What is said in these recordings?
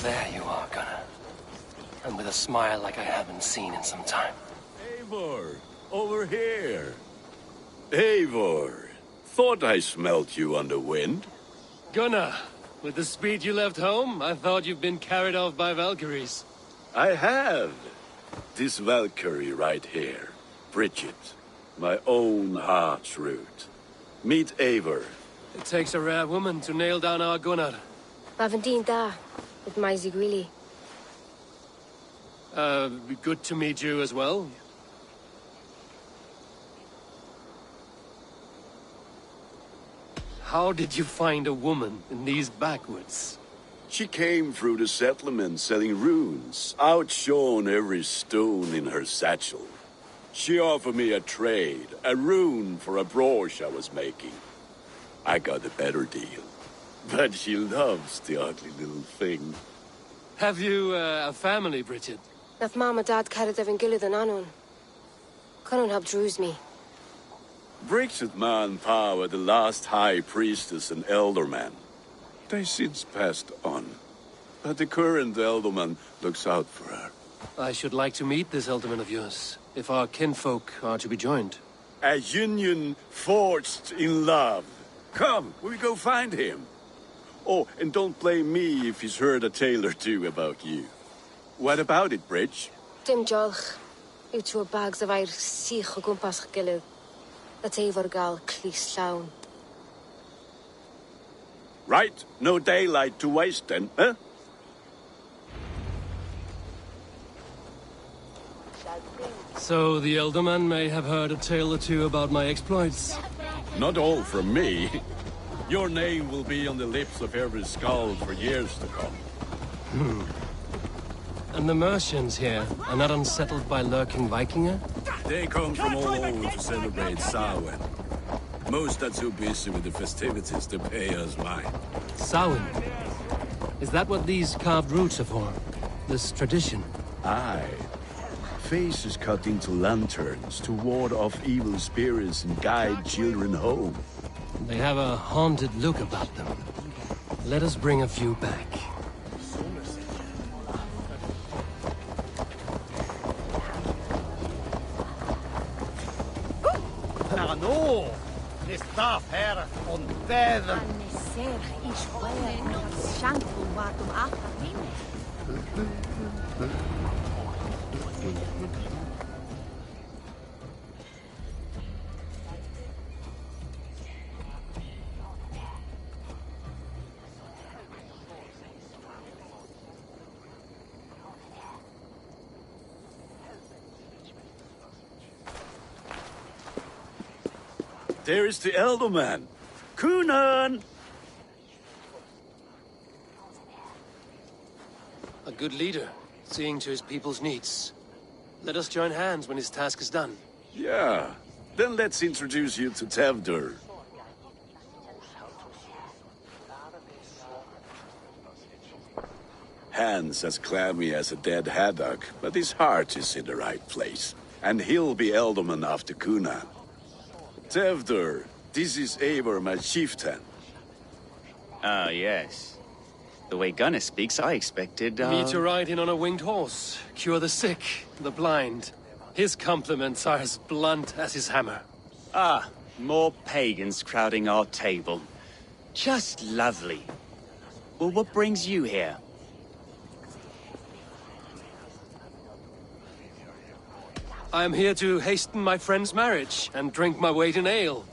There you are, Gunnar. And with a smile like I haven't seen in some time. Eivor, over here. Eivor, thought I smelt you on the wind. Gunnar, with the speed you left home, I thought you'd been carried off by Valkyries. I have. This Valkyrie right here, Bridget, my own heart's root. Meet Eivor. It takes a rare woman to nail down our Gunnar. Lavendine da, with Maisy Greeley. Good to meet you as well. How did you find a woman in these backwoods? She came through the settlement selling runes, outshone every stone in her satchel. She offered me a trade, a rune for a brooch I was making. I got a better deal. But she loves the ugly little thing. Have you a family, Bridget? Naf Mama Dad carried Evan Gillid and Anon. Couldn't help drews me. Bridget Man Power, the last high priestess and elderman. They since passed on. But the current elderman looks out for her. I should like to meet this elderman of yours, if our kinfolk are to be joined. A union forged in love. Come, we go find him. Oh, and don't blame me if he's heard a tale or two about you. What about it, Bridge? Dim jolch. You two bags of air sich o gwmpas gilydd. That Eivor gal clis llawn. Right, no daylight to waste then, huh? So the elderman may have heard a tale or two about my exploits. Not all from me. Your name will be on the lips of every skull for years to come. And the Mercians here are not unsettled by lurking Vikinger? They come from all over to celebrate Samhain. Most are too busy with the festivities to pay us mind. Samhain? Is that what these carved roots are for? This tradition? Aye. Faces cut into lanterns to ward off evil spirits and guide children home. They have a haunted look about them. Let us bring a few back. No, this staff here on feather. There is the elderman. Kunan! A good leader, seeing to his people's needs. Let us join hands when his task is done. Yeah. Then let's introduce you to Tevdur. Hands as clammy as a dead haddock, but his heart is in the right place. And he'll be elderman after Kunan. Tevdur, this is Eivor, my chieftain. Ah, yes. The way Gunnar speaks, I expected, Me to ride in on a winged horse, cure the sick, the blind. His compliments are as blunt as his hammer. Ah, more pagans crowding our table. Just lovely. Well, what brings you here? I am here to hasten my friend's marriage and drink my weight in ale.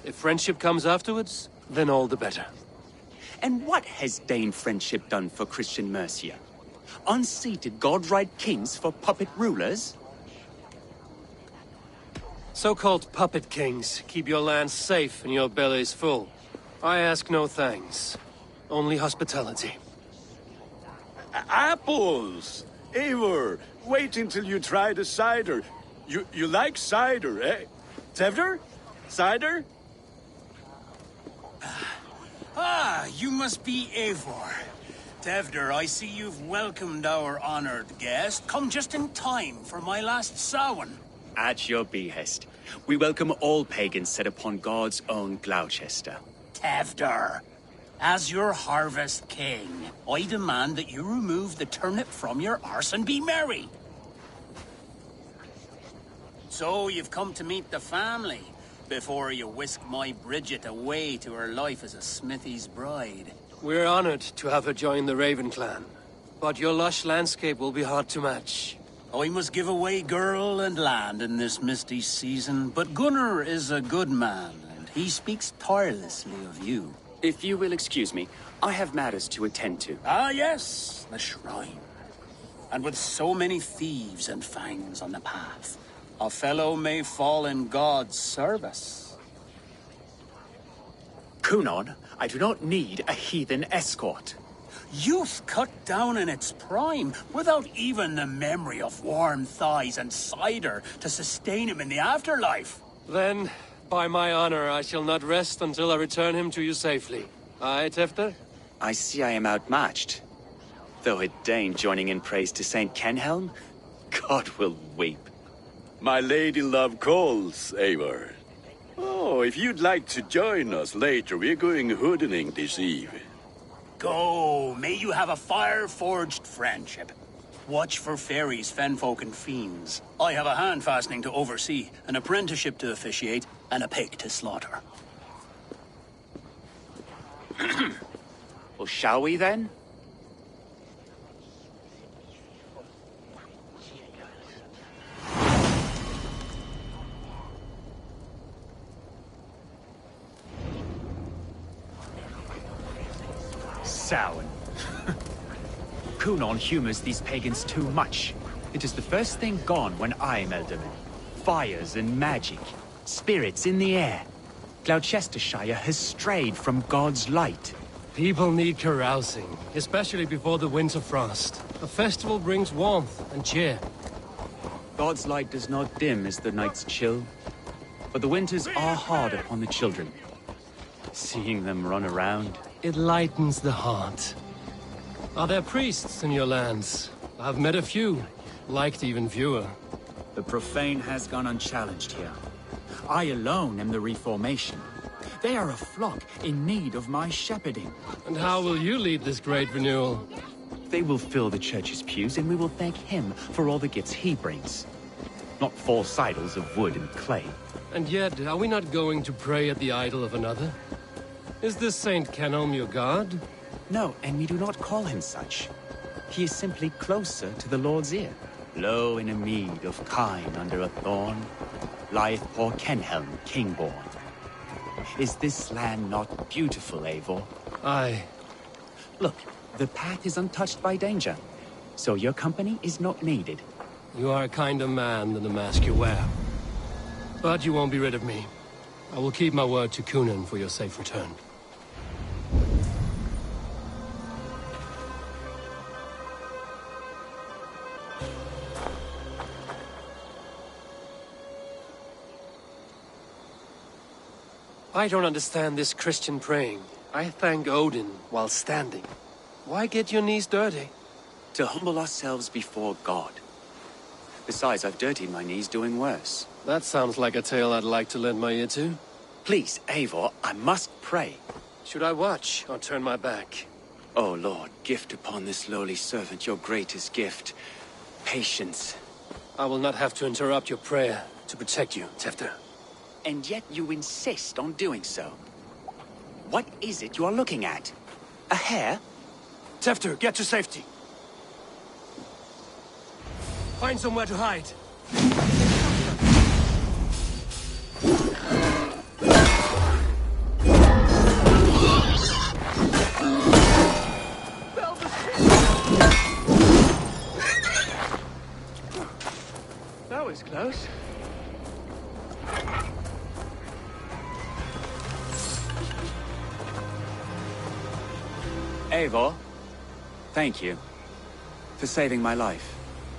If friendship comes afterwards, then all the better. And what has Dane friendship done for Christian Mercia? Unseated god-right kings for puppet rulers? So-called puppet kings keep your lands safe and your bellies full. I ask no thanks, only hospitality. Apples! Eivor, wait until you try the cider. You like cider, eh? Tevdur? Cider? Ah, you must be Eivor. Tevdur, I see you've welcomed our honored guest. Come just in time for my last Samhain. At your behest. We welcome all pagans set upon God's own Gloucester. Tevder, as your harvest king, I demand that you remove the turnip from your arse and be merry. So you've come to meet the family, before you whisk my Bridget away to her life as a smithy's bride. We're honored to have her join the Raven clan, but your lush landscape will be hard to match. I must give away girl and land in this misty season, but Gunnar is a good man, and he speaks tirelessly of you. If you will excuse me, I have matters to attend to. Ah, yes, the shrine. And with so many thieves and fangs on the path, a fellow may fall in God's service. Kunon, I do not need a heathen escort. Youth cut down in its prime, without even the memory of warm thighs and cider to sustain him in the afterlife. Then, by my honor, I shall not rest until I return him to you safely. Aye, Tefter? I see I am outmatched. Though a Dane joining in praise to Saint Kenhelm, God will weep. My lady love calls, Eivor. Oh, if you'd like to join us later, we're going hoodening this eve. Go, may you have a fire-forged friendship. Watch for fairies, fenfolk, and fiends. I have a hand fastening to oversee, an apprenticeship to officiate, and a pig to slaughter. Well, shall we then? Samhain. Kunon humors these pagans too much. It is the first thing gone when I am Elderman. Fires and magic. Spirits in the air. Gloucestershire has strayed from God's light. People need carousing, especially before the winter frost. A festival brings warmth and cheer. God's light does not dim as the nights chill, but the winters are hard upon the children. Seeing them run around... It lightens the heart. Are there priests in your lands? I've met a few, liked even fewer. The profane has gone unchallenged here. I alone am the Reformation. They are a flock in need of my shepherding. And how will you lead this great renewal? They will fill the church's pews, and we will thank him for all the gifts he brings. Not false idols of wood and clay. And yet, are we not going to pray at the idol of another? Is this Saint Kenhelm your god? No, and we do not call him such. He is simply closer to the Lord's ear. Low in a mead of kine under a thorn, lieth poor Kenhelm, king-born. Is this land not beautiful, Eivor? Aye. Look, the path is untouched by danger, so your company is not needed. You are a kinder man than the mask you wear. But you won't be rid of me. I will keep my word to Kunon for your safe return. I don't understand this Christian praying. I thank Odin while standing. Why get your knees dirty? To humble ourselves before God. Besides, I've dirtied my knees doing worse. That sounds like a tale I'd like to lend my ear to. Please, Eivor, I must pray. Should I watch or turn my back? Oh Lord, gift upon this lowly servant your greatest gift. Patience. I will not have to interrupt your prayer to protect you, Tefter. And yet you insist on doing so. What is it you are looking at? A hare? Tefter, get to safety. Find somewhere to hide. That was close. Eivor, thank you for saving my life.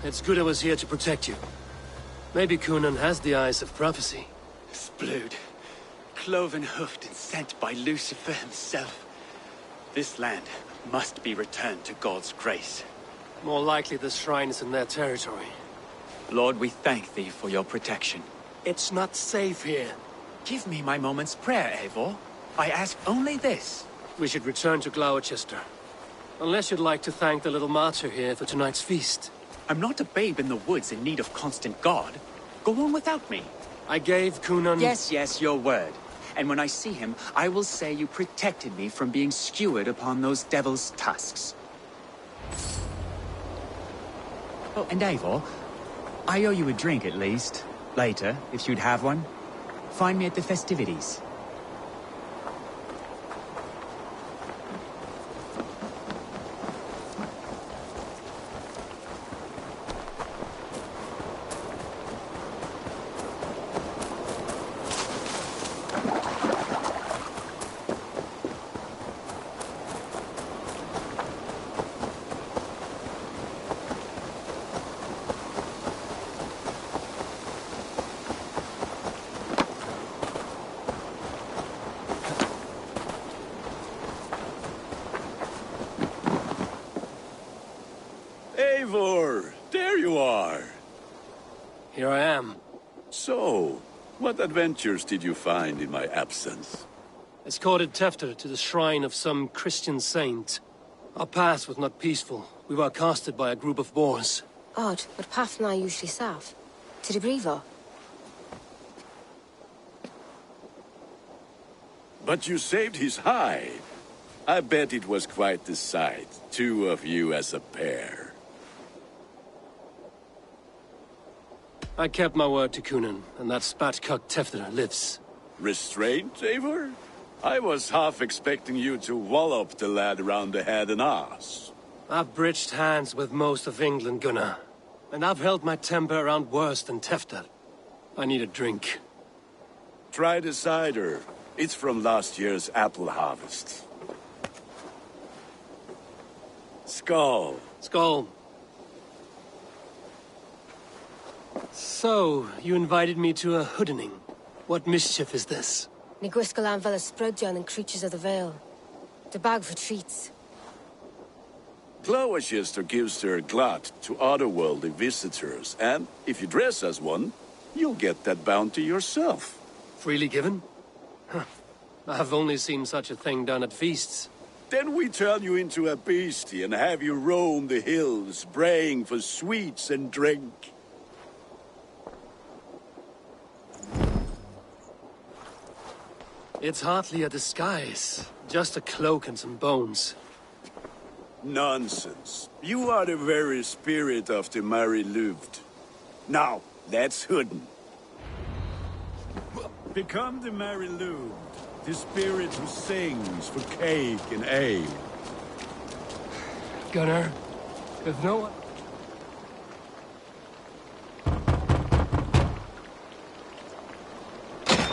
It's good I was here to protect you. Maybe Kunon has the eyes of prophecy. Splood, cloven-hoofed and sent by Lucifer himself. This land must be returned to God's grace. More likely the shrine is in their territory. Lord, we thank thee for your protection. It's not safe here. Give me my moment's prayer, Eivor. I ask only this. We should return to Gloucester. Unless you'd like to thank the little martyr here for tonight's feast. I'm not a babe in the woods in need of constant guard. Go on without me. I gave Cunan... Yes, your word. And when I see him, I will say you protected me from being skewered upon those devil's tusks. Oh, and Eivor, I owe you a drink at least. Later, if you'd have one. Find me at the festivities. Eivor, there you are. Here I am. So, what adventures did you find in my absence? Escorted Tefter to the shrine of some Christian saint. Our path was not peaceful. We were accosted by a group of boars. Odd, but path na usually safe. To the brievo. But you saved his hide. I bet it was quite the sight, two of you as a pair. I kept my word to Cunan, and that spatcock Tefter lives. Restraint, Eivor? I was half expecting you to wallop the lad around the head and ass. I've bridged hands with most of England, Gunnar. And I've held my temper around worse than Tefter. I need a drink. Try the cider. It's from last year's apple harvest. Skull. Skull. So, you invited me to a hoodening. What mischief is this? Ni gwisgalan fel ysbrydion and creatures of the Vale. The bag for treats. Gloucester gives their glut to otherworldly visitors, and if you dress as one, you'll get that bounty yourself. Freely given? Huh. I've only seen such a thing done at feasts. Then we turn you into a beastie and have you roam the hills, braying for sweets and drink. It's hardly a disguise. Just a cloak and some bones. Nonsense. You are the very spirit of the Mary Louved. Now, let's hoodin. Become the Mary Louved, the spirit who sings for cake and ale. Gunnar, if no one...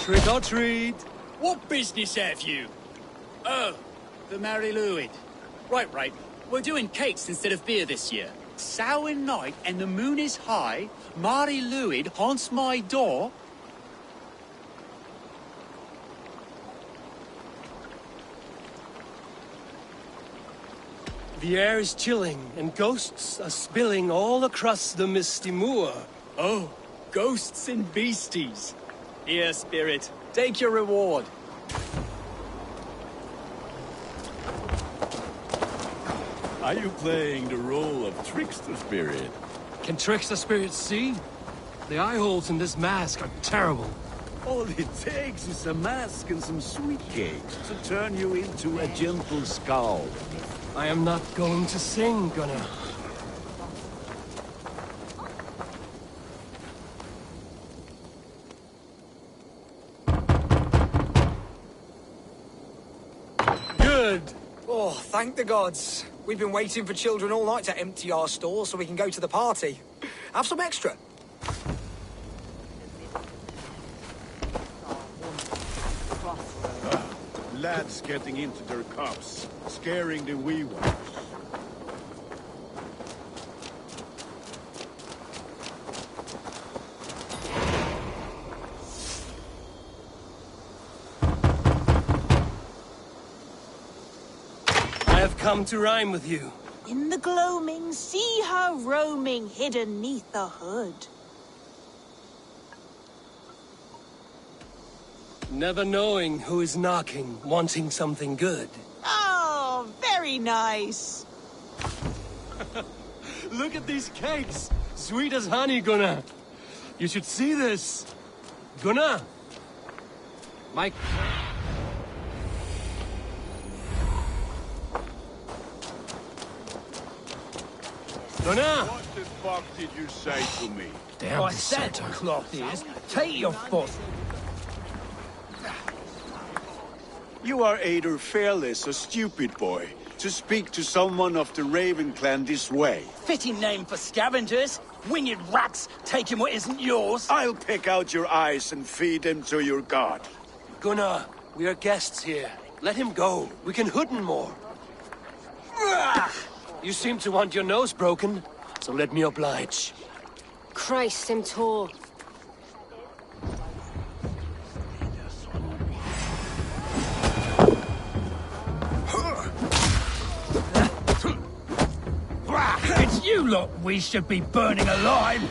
Trick or treat! What business have you? Oh, the Mary Louid. Right. We're doing cakes instead of beer this year. Samhain night and the moon is high. Mary Louid haunts my door. The air is chilling, and ghosts are spilling all across the misty moor. Oh, ghosts and beasties. Here, spirit, take your reward. Are you playing the role of trickster spirit? Can trickster spirits see? The eye holes in this mask are terrible. All it takes is a mask and some sweet cakes to turn you into a gentle skull. I am not going to sing, Gunnar. Good. Oh, thank the gods. We've been waiting for children all night to empty our stores so we can go to the party. Have some extra. Lads getting into their cups, scaring the wee ones. I have come to rhyme with you. In the gloaming, see her roaming hidden neath the hood. Never knowing who is knocking, wanting something good. Oh, very nice. Look at these cakes! Sweet as honey, Gunnar! You should see this! Gunnar! Mike... Gunnar! What the fuck did you say to me? Damn I said cloth is. Take your foot. You are either fearless or stupid, boy, to speak to someone of the Raven clan this way. Fitting name for scavengers. Winged rats taking what isn't yours. I'll pick out your eyes and feed them to your god. Gunnar, we are guests here. Let him go. We can hoot him more. You seem to want your nose broken, so let me oblige. Christ, him tall. It's you lot we should be burning alive.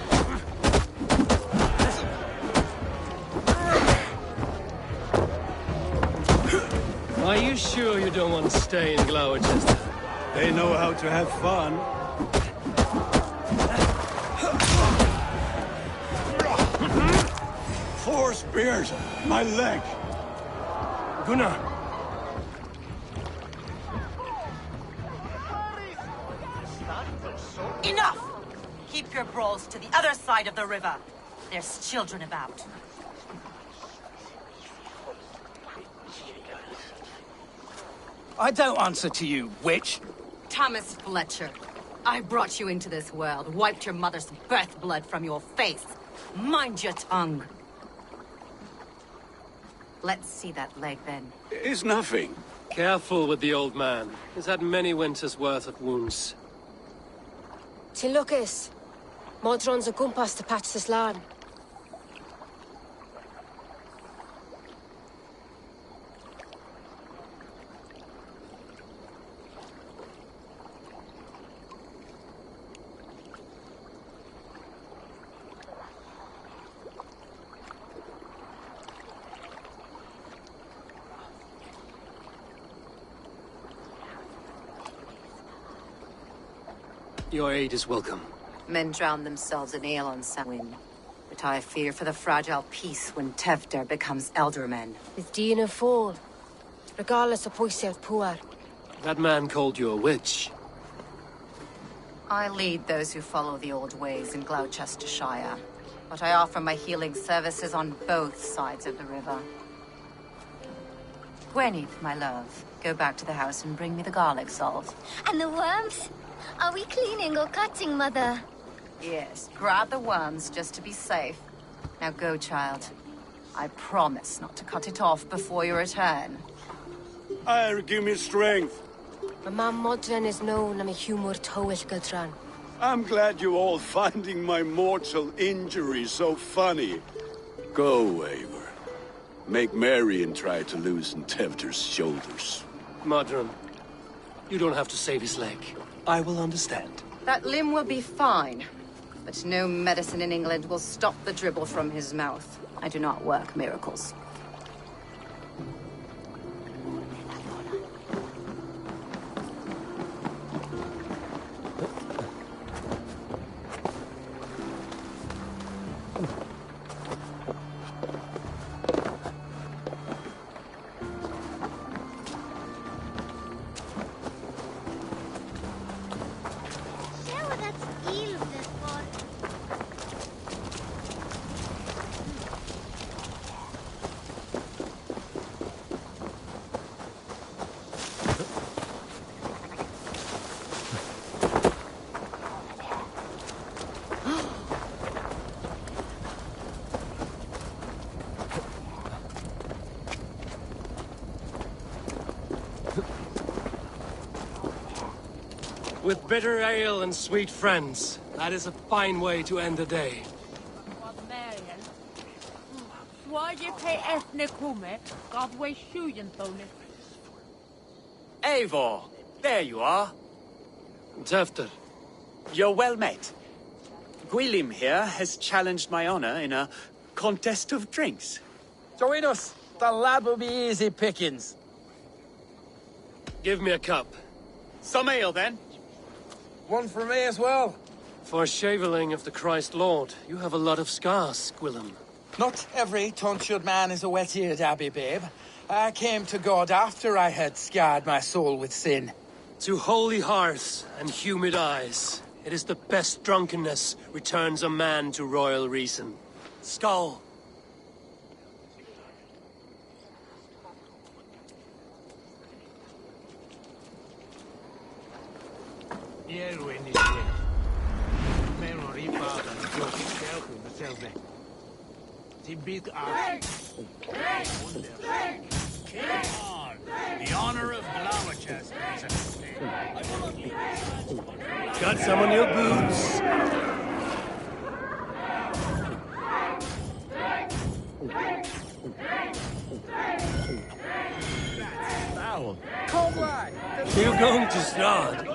Are you sure you don't want to stay in Gloucester? They know how to have fun. Four spears! My leg! Gunnar! Enough! Keep your brawls to the other side of the river. There's children about. I don't answer to you, witch. Thomas Fletcher, I brought you into this world, wiped your mother's birth blood from your face. Mind your tongue. Let's see that leg, then. It's nothing. Careful with the old man. He's had many winters' worth of wounds. Tilukis. Modron's a gumpas to patch this land. Your aid is welcome. Men drown themselves in ale on Samhain. But I fear for the fragile peace when Tevder becomes eldermen. Is Dina fall? Regardless of Poisev Puar. That man called you a witch. I lead those who follow the old ways in Gloucestershire. But I offer my healing services on both sides of the river. Gweneth, my love, go back to the house and bring me the garlic salt. And the worms? Are we cleaning or cutting, Mother? Yes, grab the worms just to be safe. Now go, child. I promise not to cut it off before you return. Give me strength. My mam Modron is known am a humor towill Gudran. I'm glad you all finding my mortal injury so funny. Go, Eivor. Make merry and try to loosen Tevder's shoulders. Modron, you don't have to save his leg. I will understand. That limb will be fine. But no medicine in England will stop the dribble from his mouth. I do not work miracles. With bitter ale and sweet friends, that is a fine way to end the day. Eivor, there you are. Tefter, You're well met. Gwilym here has challenged my honor in a contest of drinks. Join us. The lad will be easy pickings. Give me a cup. Some ale, then. One for me as well. For shaveling of the Christ Lord, you have a lot of scars, Gwillem. Not every tonsured man is a wet-eared abbey, babe. I came to God after I had scarred my soul with sin. To holy hearths and humid eyes, it is the best drunkenness returns a man to royal reason. Skull. The honor of Gloucester is at stake. Got some on your boots. Come back! You're going to start.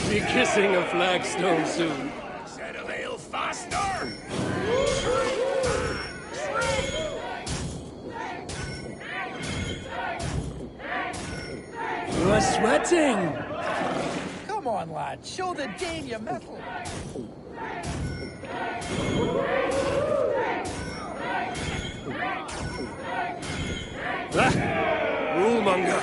Be kissing a flagstone soon. Set of ale faster! You are sweating. Come on, lad. Show the Dane your mettle. Rulemonger.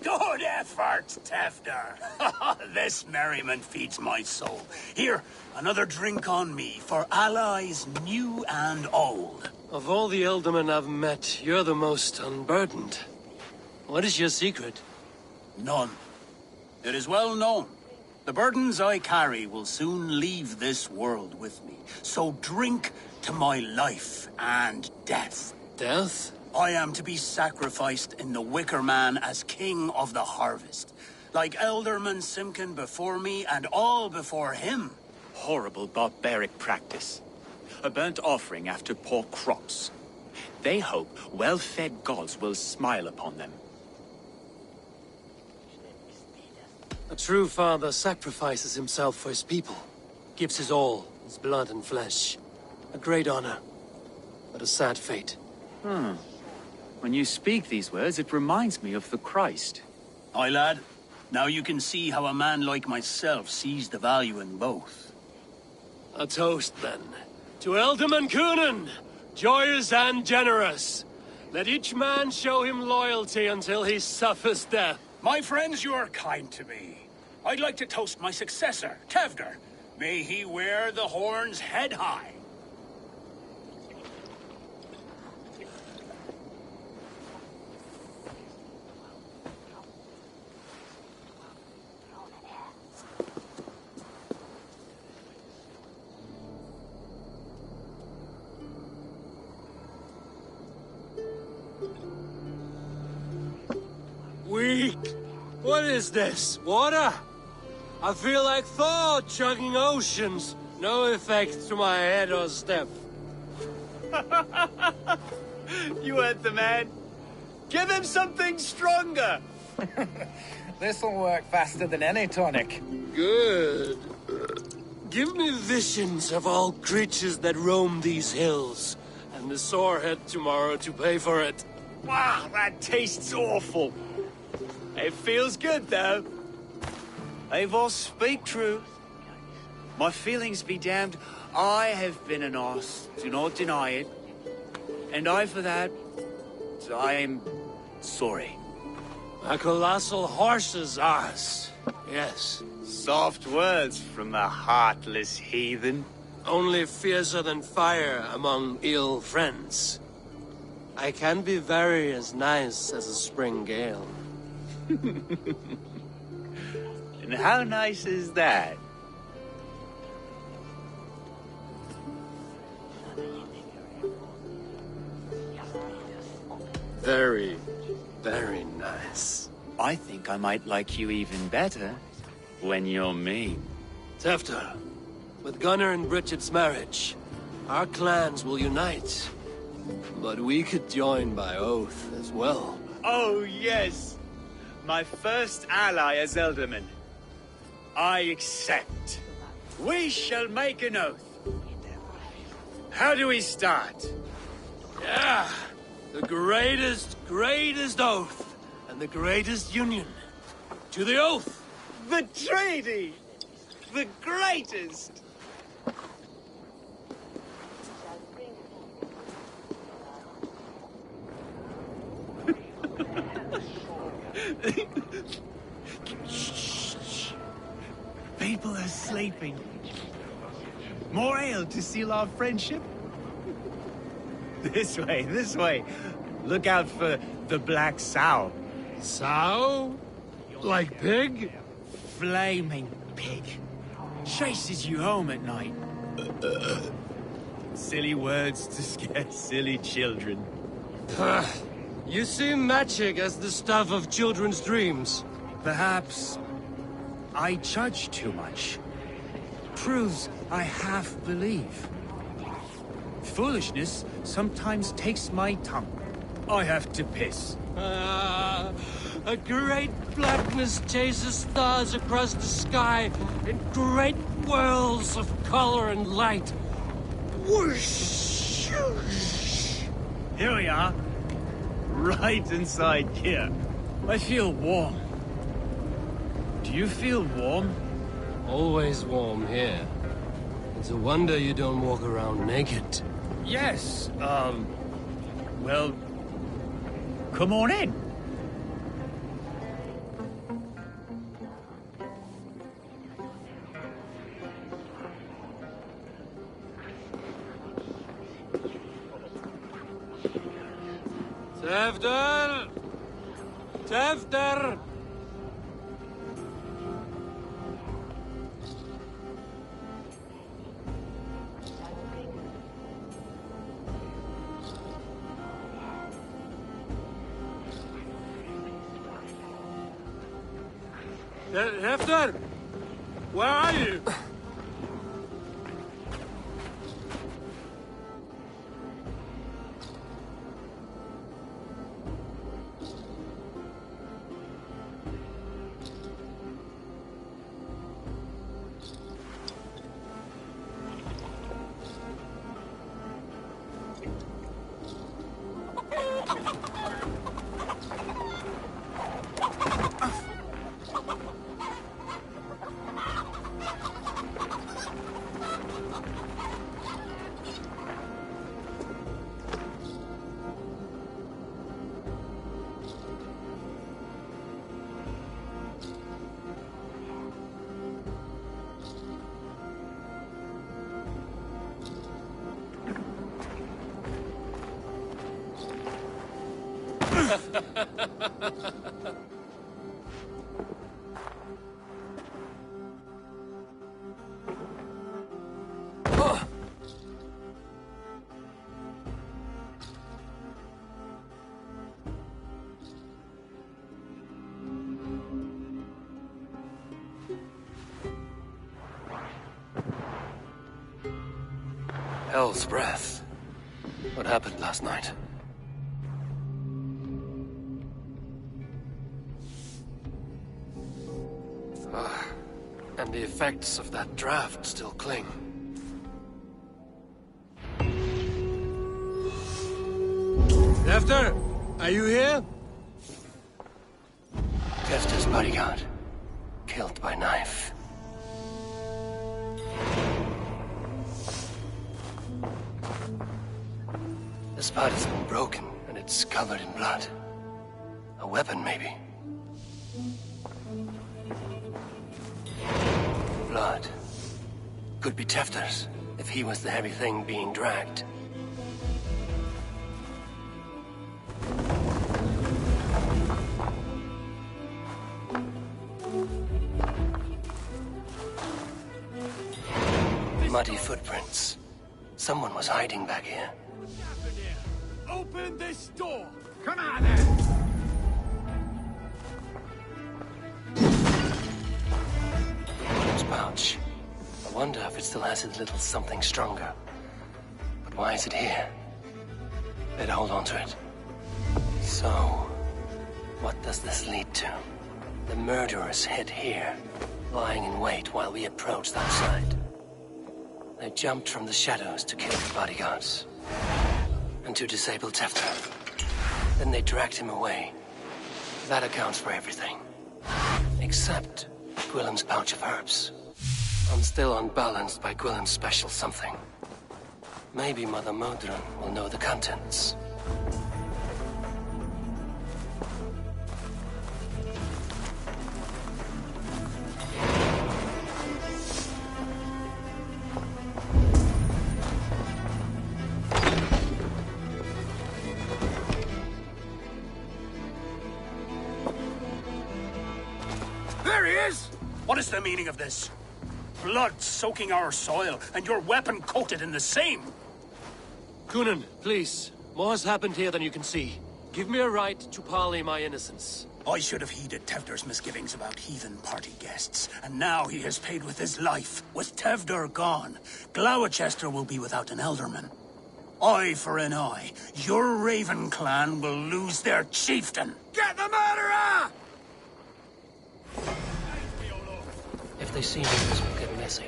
Good effort, Tefder. This merriment feeds my soul. Here, another drink on me for allies new and old. Of all the Eldermen I've met, you're the most unburdened. What is your secret? None. It is well known. The burdens I carry will soon leave this world with me. So drink to my life and death. Death? I am to be sacrificed in the Wicker Man as king of the harvest. Like Elderman Simkin before me and all before him. Horrible barbaric practice. A burnt offering after poor crops. They hope well-fed gods will smile upon them. A true father sacrifices himself for his people. Gives his all, his blood and flesh. A great honor, but a sad fate. When you speak these words, it reminds me of the Christ. Aye, lad. Now you can see how a man like myself sees the value in both. A toast, then. To Elderman Coonan, joyous and generous. Let each man show him loyalty until he suffers death. My friends, you are kind to me. I'd like to toast my successor, Tevder. May he wear the horns head high. Weak. What is this? Water? I feel like Thor chugging oceans. No effect to my head or step. You heard the man. Give him something stronger. This'll work faster than any tonic. Good. Give me visions of all creatures that roam these hills, and the sorehead tomorrow to pay for it. Wow, that tastes awful. It feels good, though. Eivor, speak truth. My feelings be damned. I have been an arse. Do not deny it. And I, for that, I am sorry. A colossal horse's arse. Yes. Soft words from a heartless heathen. Only fiercer than fire among ill friends. I can be very as nice as a spring gale. How nice is that? Very, very nice. I think I might like you even better when you're me. Tefter, with Gunnar and Bridget's marriage, our clans will unite. But we could join by oath as well. Oh, yes. My first ally as Elderman. I accept. We shall make an oath. How do we start? Yeah, the greatest oath, and the greatest union. To the oath! The treaty! The greatest! Shh. People are sleeping. More ale to seal our friendship? This way. Look out for the black sow. Sow? Like pig? Flaming pig. Chases you home at night. Silly words to scare silly children. You see magic as the stuff of children's dreams. Perhaps I judge too much. Proves I half believe. Foolishness sometimes takes my tongue. I have to piss. A great blackness chases stars across the sky in great whirls of color and light. Whoosh! Here we are. Right inside here. I feel warm. Do you feel warm? Always warm here. It's a wonder you don't walk around naked. Yes, well, come on in. Tefter! Tefter! Tefter! Where are you? Hell's breath. What happened last night? And the effects of that draft still cling. Tefter, are you here? Tefter's bodyguard. Killed by knife. The spot has been broken, and it's covered in blood. A weapon, maybe. Blood. Could be Tefter's, if he was the heavy thing being dragged. Muddy footprints. Someone was hiding back here. Open this door! Come on, then! William's pouch. I wonder if it still has its little something stronger. But why is it here? Better hold on to it. So, what does this lead to? The murderers hid here, lying in wait while we approached that side. They jumped from the shadows to kill the bodyguards. And to disable Tefter. Then they dragged him away. That accounts for everything. Except Gwillem's pouch of herbs. I'm still unbalanced by Gwillem's special something. Maybe Mother Modron will know the contents. There he is! What is the meaning of this? Blood soaking our soil, and your weapon coated in the same! Coonan, please. More has happened here than you can see. Give me a right to parley my innocence. I should have heeded Tevder's misgivings about heathen party guests, and now he has paid with his life. With Tevder gone, Gloucester will be without an elderman. Eye for an eye. Your Raven clan will lose their chieftain. Get the murderer! If they see me, this will get messy.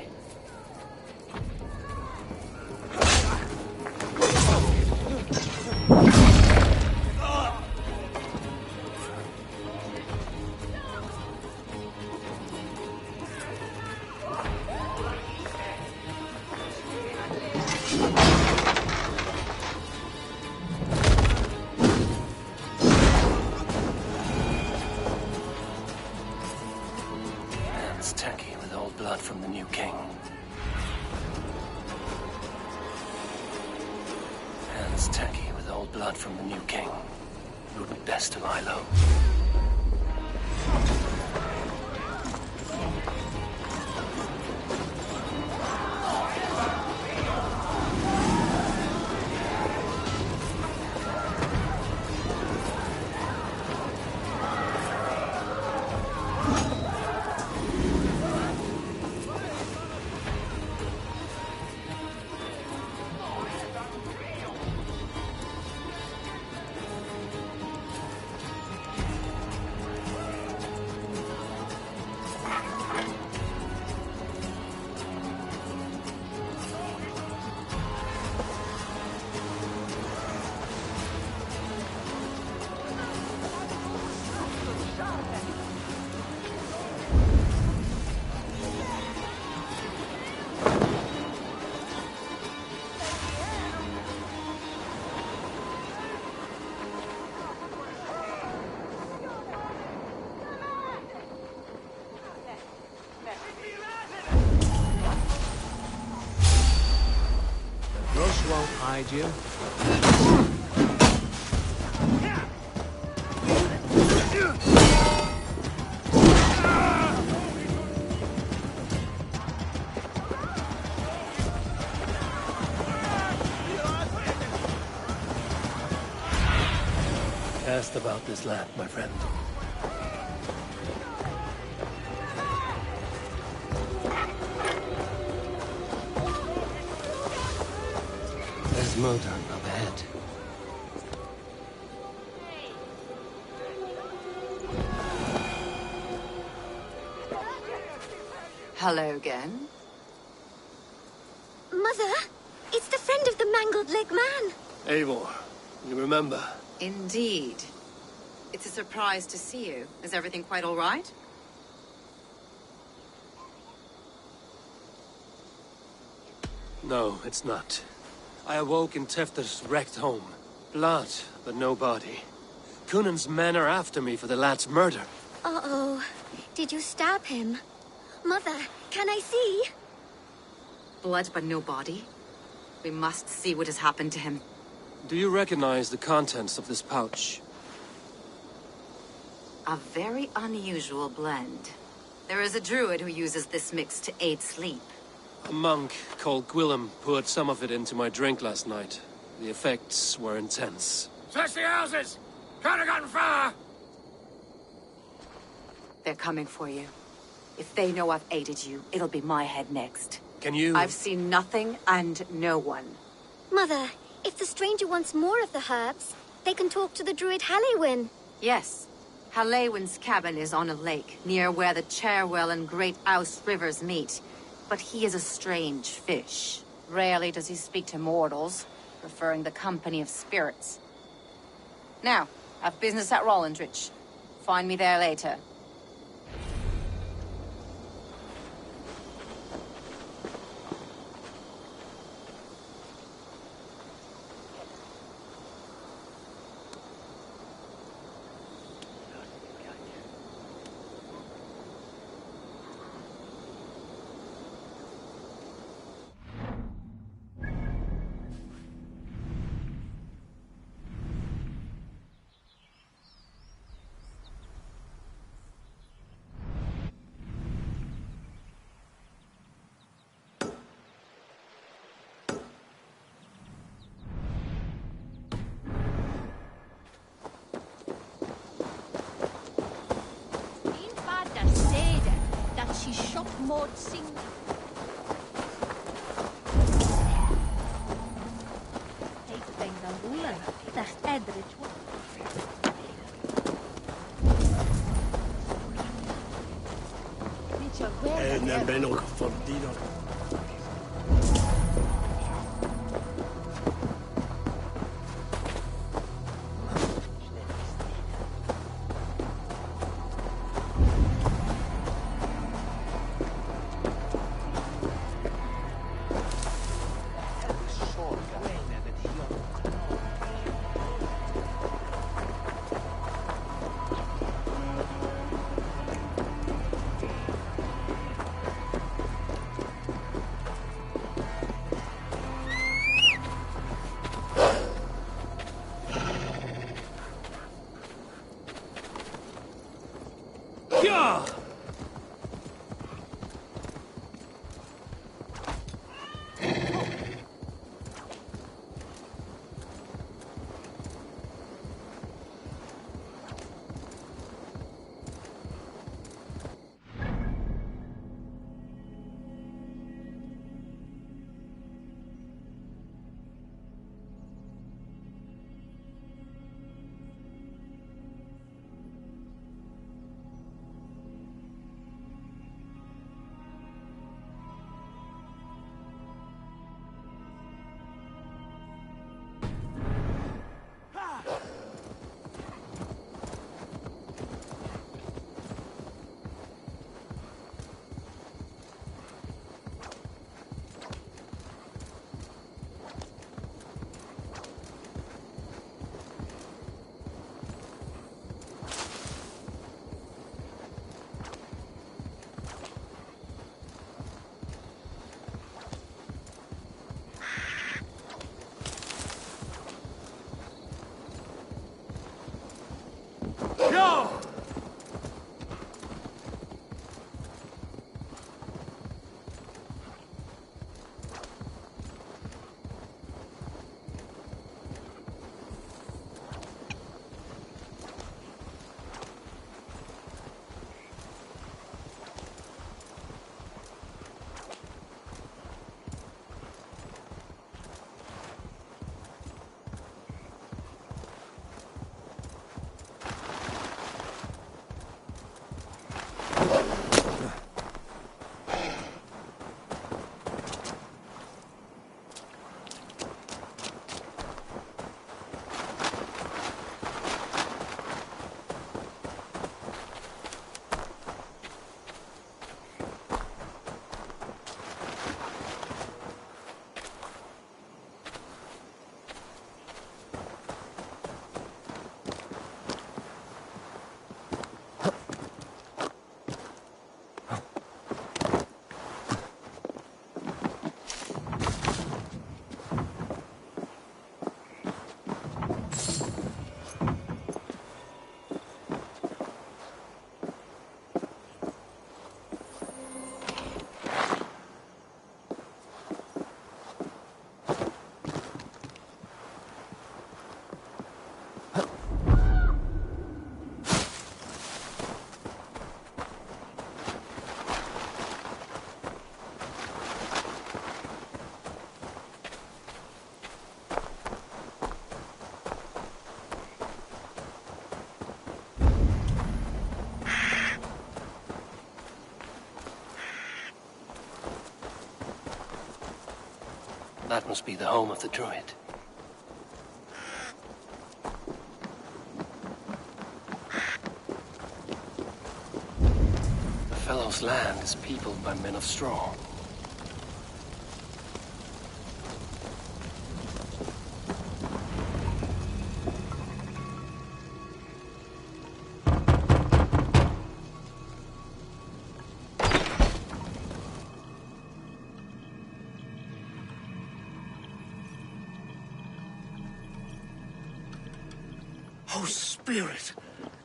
Hands tacky with old blood from the new king. Hands tacky with old blood from the new king. It would be best to lie low. Rush won't hide you. Cast about this land, my friend. There's Modron up ahead. Hello again. Mother, it's the friend of the mangled leg man. Eivor, you remember? Indeed. It's a surprise to see you. Is everything quite all right? No, it's not. I awoke in Tefter's wrecked home. Blood, but no body. Coonan's men are after me for the lad's murder. Uh-oh. Did you stab him? Mother, can I see? Blood but no body? We must see what has happened to him. Do you recognize the contents of this pouch? A very unusual blend. There is a druid who uses this mix to aid sleep. A monk called Gwillem poured some of it into my drink last night. The effects were intense. Search the houses! Can't have gotten far! They're coming for you. If they know I've aided you, it'll be my head next. Can you... I've seen nothing and no one. Mother, if the stranger wants more of the herbs, they can talk to the druid Halewyn. Yes. Halewyn's cabin is on a lake, near where the Cherwell and Great Ouse rivers meet. But he is a strange fish. Rarely does he speak to mortals, preferring the company of spirits. Now, I've business at Rollindrich. Find me there later. She shot Maud sing. Nemmeno fordino. that must be the home of the druid. The fellow's land is peopled by men of straw. Oh, Spirit,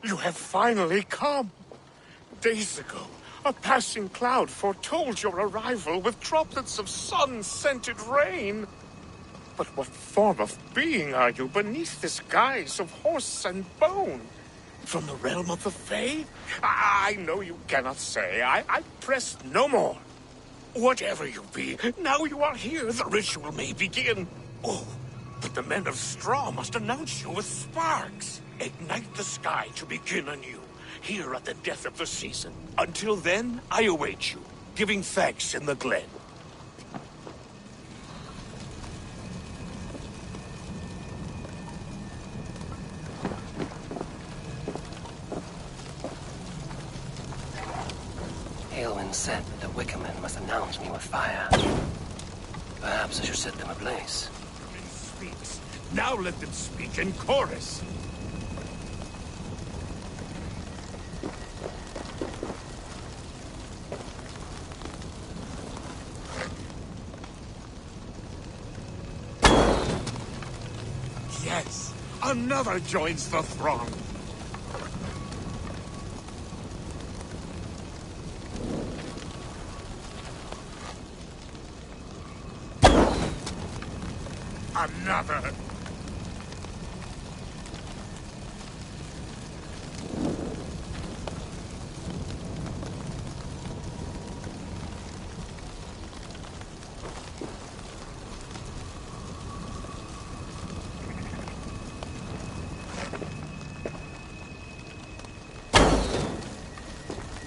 you have finally come. Days ago, a passing cloud foretold your arrival with droplets of sun-scented rain. But what form of being are you beneath this guise of horse and bone? From the realm of the Fae? I know you cannot say. I press no more. Whatever you be, now you are here, the ritual may begin. Oh, but the men of straw must announce you with sparks. Ignite the sky to begin anew, here at the death of the season. Until then, I await you, giving thanks in the glen. Aelwyn said that the Wickermen must announce me with fire. Perhaps I should set them ablaze. Speaks. Now let them speak in chorus. Yes, another joins the throng. Another.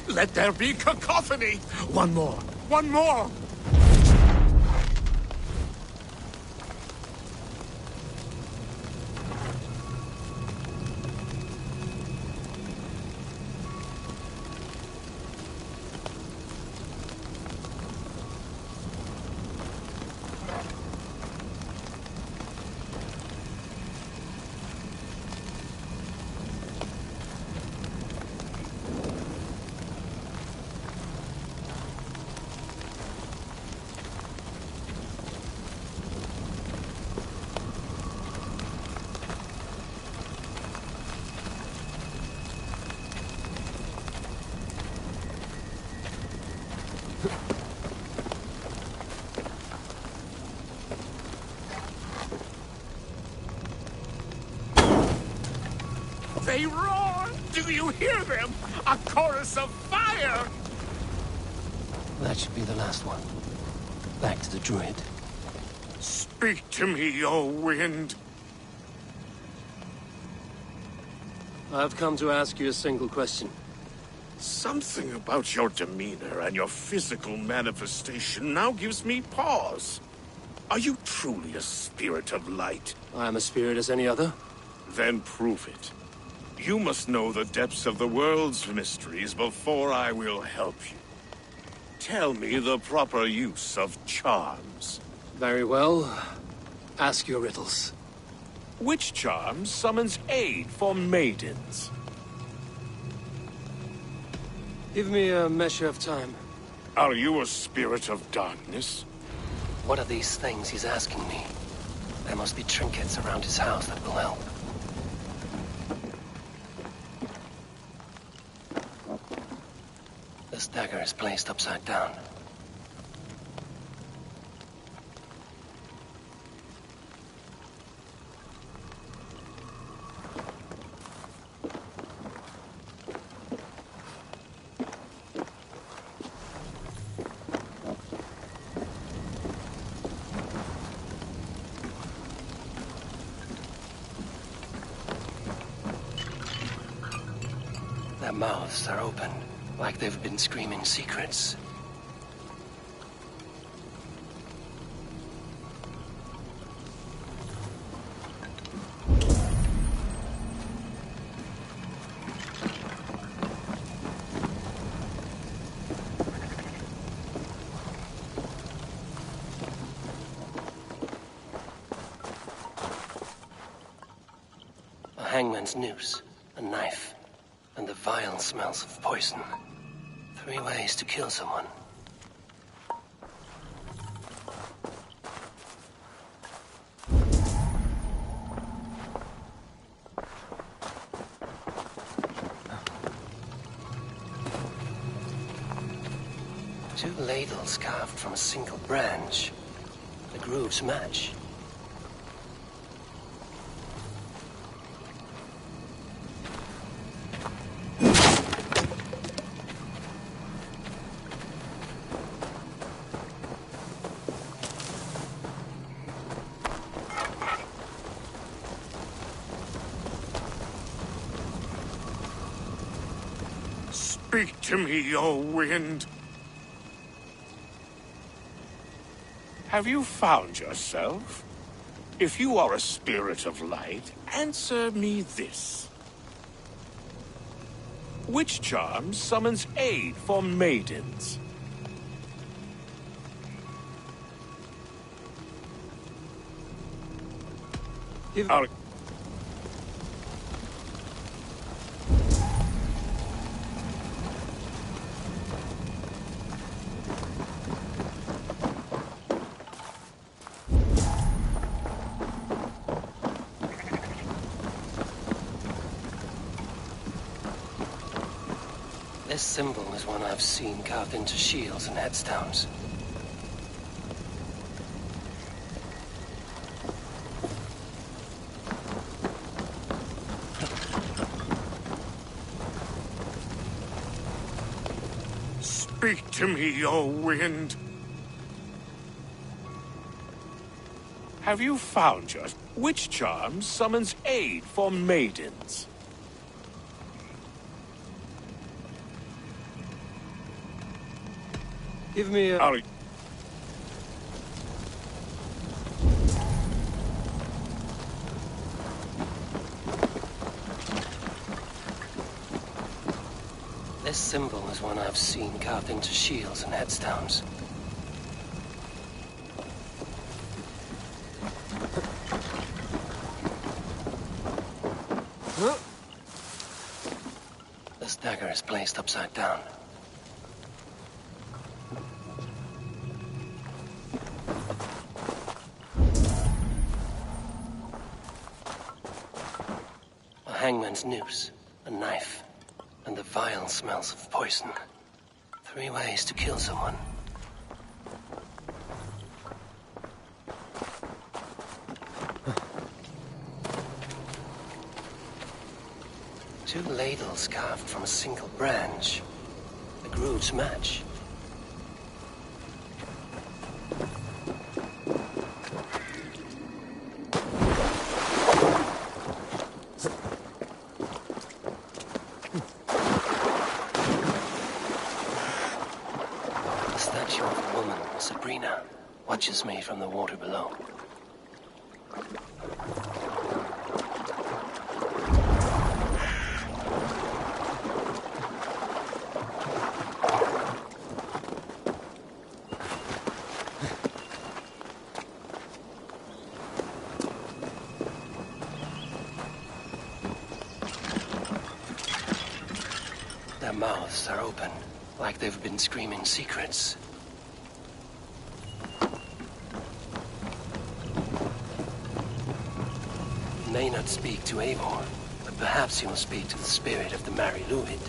Let there be cacophony! One more! One more! They roar! Do you hear them? A chorus of fire! That should be the last one. Back to the druid. Speak to me, O wind. I've come to ask you a single question. Something about your demeanor and your physical manifestation now gives me pause. Are you truly a spirit of light? I am a spirit as any other. Then prove it. You must know the depths of the world's mysteries before I will help you. Tell me the proper use of charms. Very well. Ask your riddles. Which charm summons aid for maidens? Give me a measure of time. Are you a spirit of darkness? What are these things he's asking me? There must be trinkets around his house that will help. This dagger is placed upside down. Their mouths are open, like they've been screaming secrets. hangman's noose, a knife, and the vile smells of poison. 3 ways to kill someone. Two ladles carved from a single branch. The grooves match. Speak to me, O wind. Have you found yourself? If you are a spirit of light, answer me this. Which charm summons aid for maidens? This symbol is one I've seen carved into shields and headstones. Speak to me, O wind. Have you found yours? Which charm summons aid for maidens? Give me a... This symbol is one I've seen carved into shields and headstones. This dagger is placed upside down. Hangman's noose, a knife, and the vile smells of poison. 3 ways to kill someone. Two ladles carved from a single branch. The grooves match. Watches me from the water below. Their mouths are open, like they've been screaming secrets. May not speak to Eivor, but perhaps he will speak to the spirit of the Mary Luid.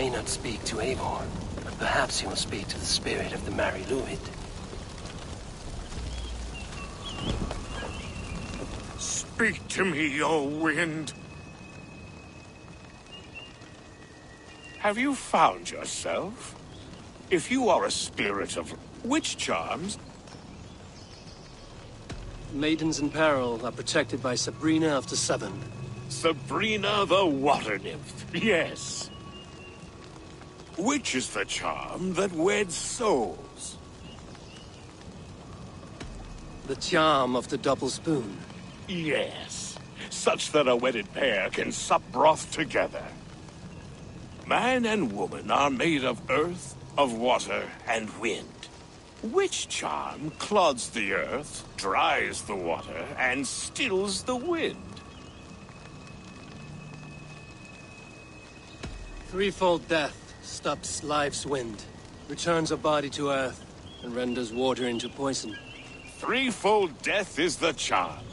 may not speak to Eivor, but perhaps he will speak to the spirit of the Mary Luid. Speak to me, O wind. Have you found yourself? If you are a spirit of witch charms... Maidens in peril are protected by Sabrina of the Seven. Sabrina the water nymph, yes. Which is the charm that weds souls? The charm of the double spoon. Yes, such that a wedded pair can sup broth together. Man and woman are made of earth, of water, and wind. Which charm clods the earth, dries the water, and stills the wind? Threefold death stops life's wind, returns a body to earth, and renders water into poison. Threefold death is the charm.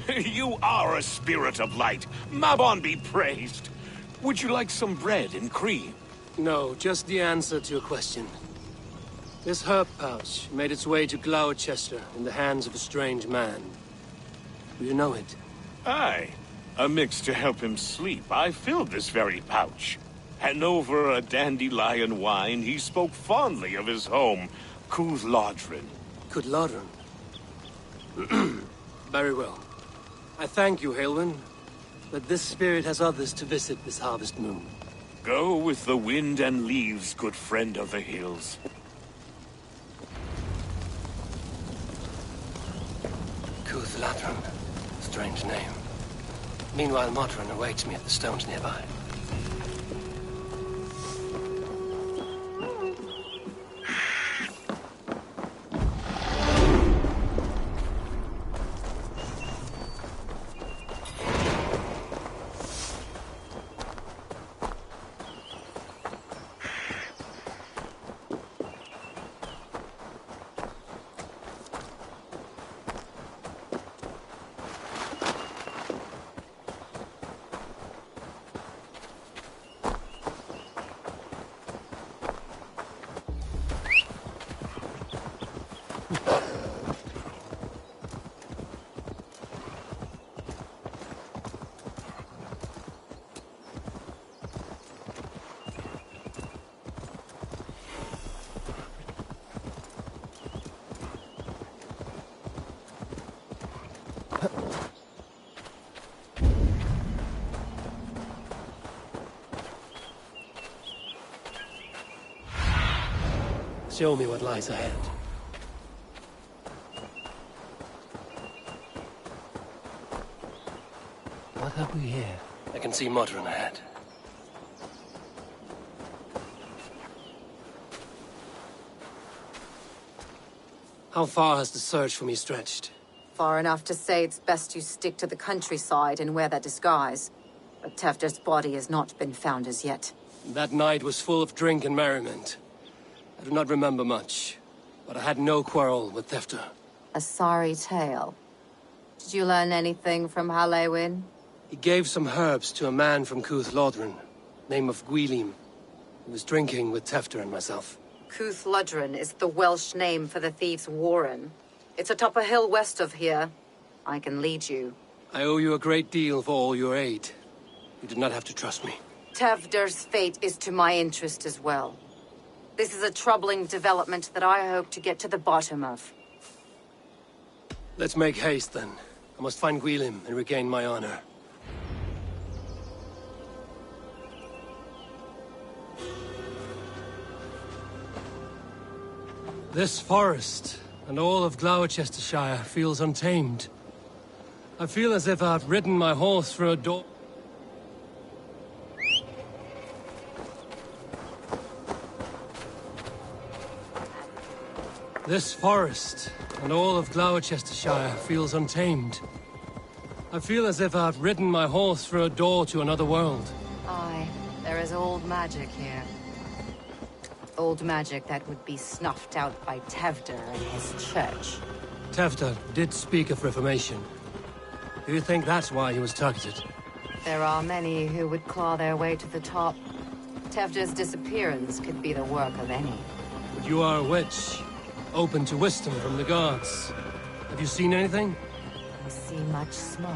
You are a spirit of light. Mabon be praised. Would you like some bread and cream? No, just the answer to your question. This herb pouch made its way to Gloucester in the hands of a strange man. Do you know it? Aye. A mix to help him sleep. I filled this very pouch. And over a dandelion wine, he spoke fondly of his home, Creed Valhalla. Cudlodron? Very well. I thank you, Halwyn, but this spirit has others to visit this harvest moon. Go with the wind and leaves, good friend of the hills. Creed Valhalla. Strange name. Meanwhile, Modron awaits me at the stones nearby. Show me what lies ahead. What have we here? I can see Modron ahead. How far has the search for me stretched? Far enough to say it's best you stick to the countryside and wear that disguise. But Tefder's body has not been found as yet. That night was full of drink and merriment. I do not remember much, but I had no quarrel with Tefder. A sorry tale. Did you learn anything from Halewin? He gave some herbs to a man from Cuth Lodren, name of Gwylim. He was drinking with Tefder and myself. Cuth Lodren is the Welsh name for the thieves' warren. It's atop a hill west of here. I can lead you. I owe you a great deal for all your aid. You did not have to trust me. Tefder's fate is to my interest as well. This is a troubling development that I hope to get to the bottom of. Let's make haste, then. I must find Gwylim and regain my honor. This forest and all of Gloucestershire feels untamed. I feel as if I've ridden my horse through a door. This forest and all of Gloucestershire feels untamed. I feel as if I've ridden my horse through a door to another world. Aye, there is old magic here. Old magic that would be snuffed out by Tefder and his church. Tefder did speak of reformation. Do you think that's why he was targeted? There are many who would claw their way to the top. Tevda's disappearance could be the work of any. But you are a witch, open to wisdom from the gods. Have you seen anything? I see much smoke.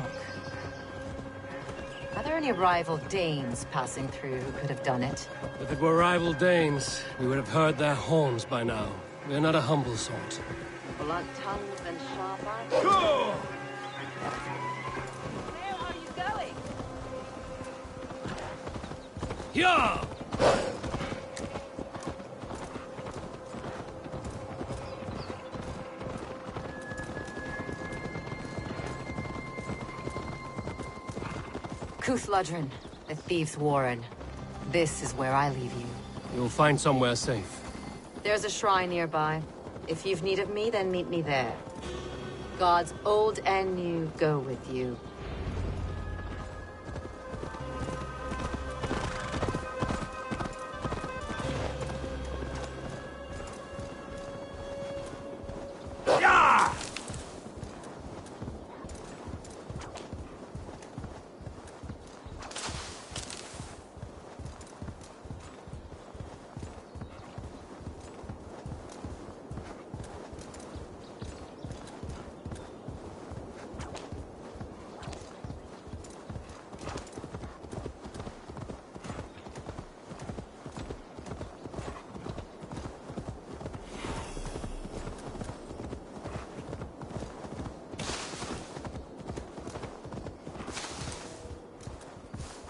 Are there any rival Danes passing through who could have done it? If it were rival Danes, we would have heard their horns by now. We are not a humble sort. Blunt tongues and sharp eyes. Go! Where are you going? Yeah! Cúthludren, the Thieves' Warren. This is where I leave you. You'll find somewhere safe. There's a shrine nearby. If you've need of me, then meet me there. Gods old and new go with you.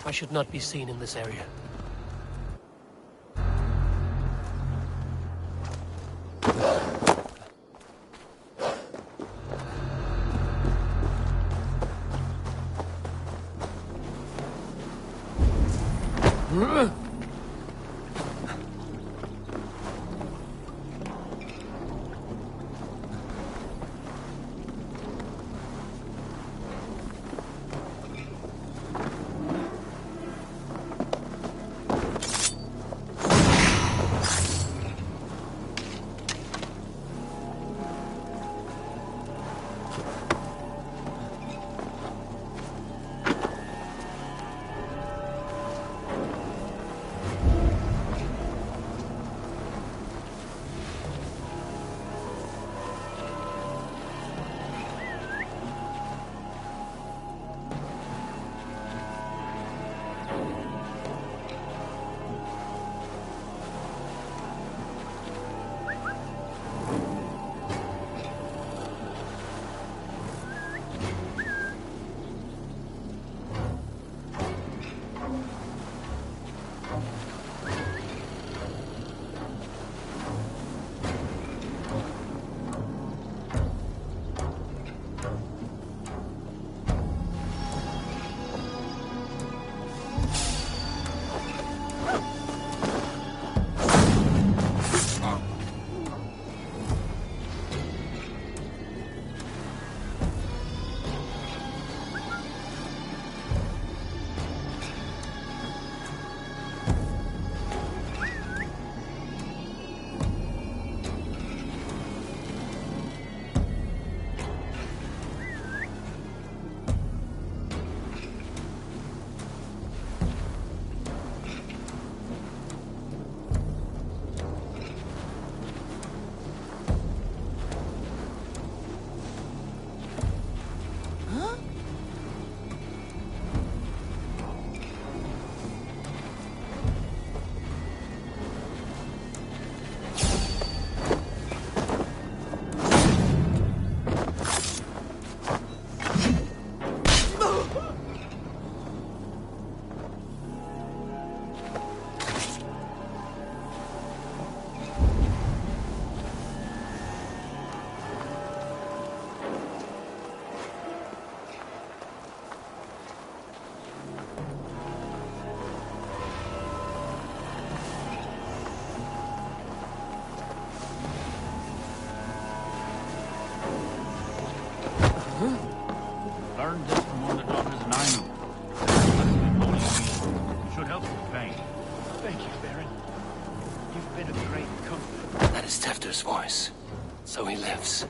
I should not be seen in this area. Learned this from one of the daughters in Ireland. Should help with pain. Thank you, Baron. You've been a great comfort. That is Tefter's voice. So he lives.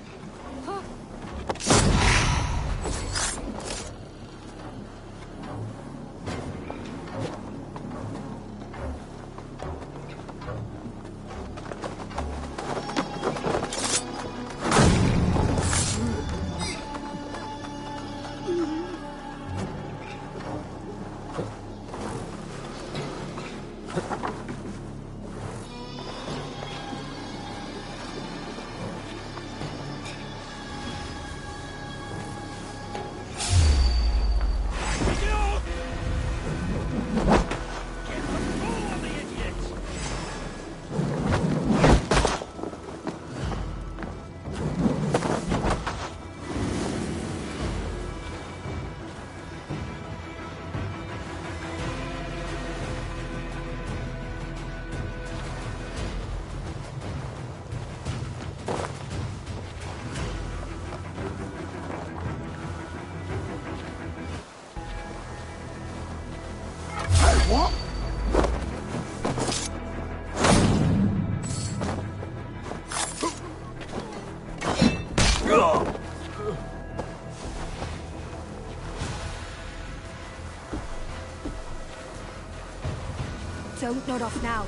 Don't nod off now.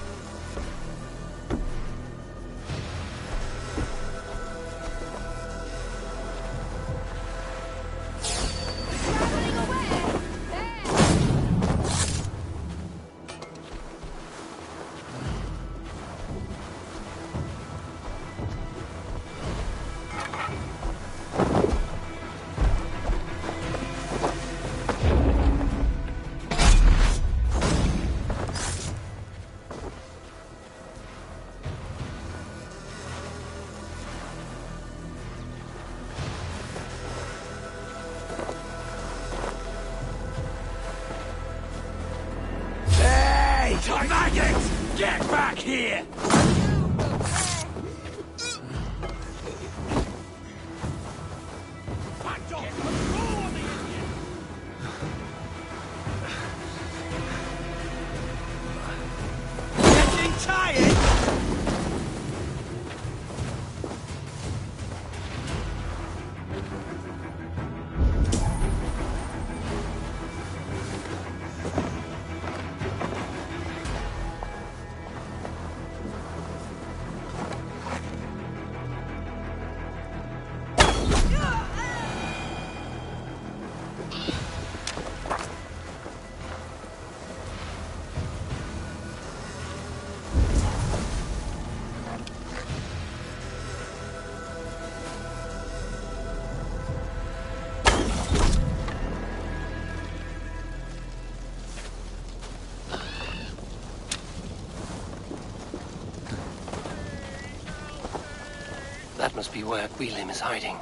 Maggots! Get back here! Getting tired? That must be where Gwilym is hiding.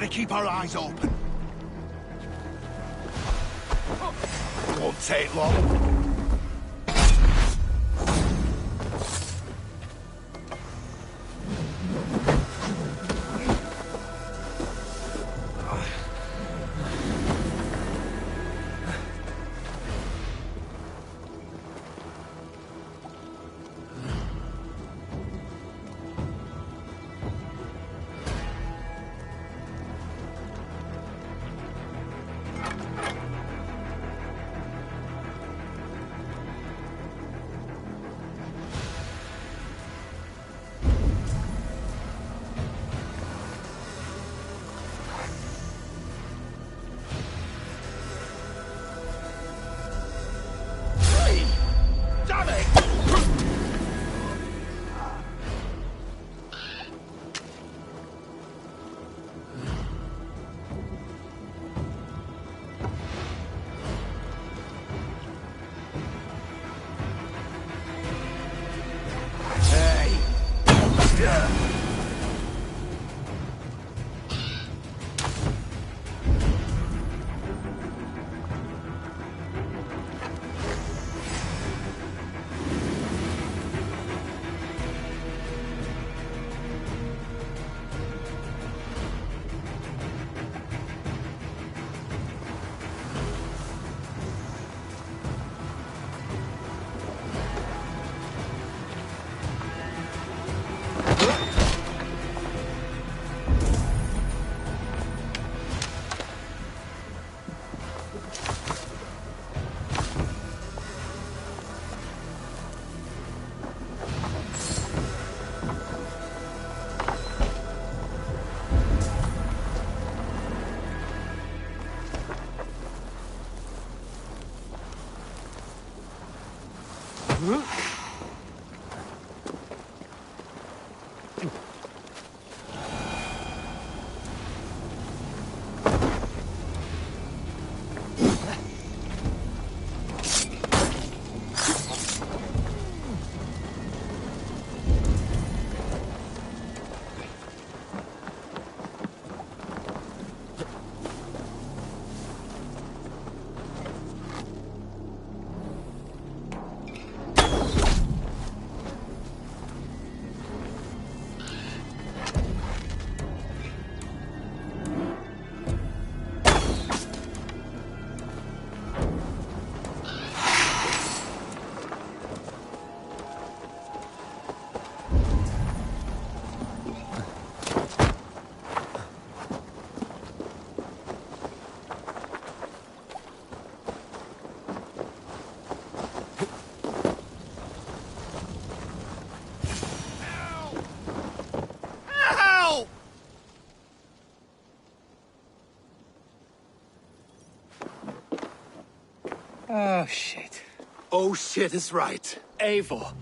Better keep our eyes open. Won't take long. Oh, shit. Oh, shit is right. Eivor,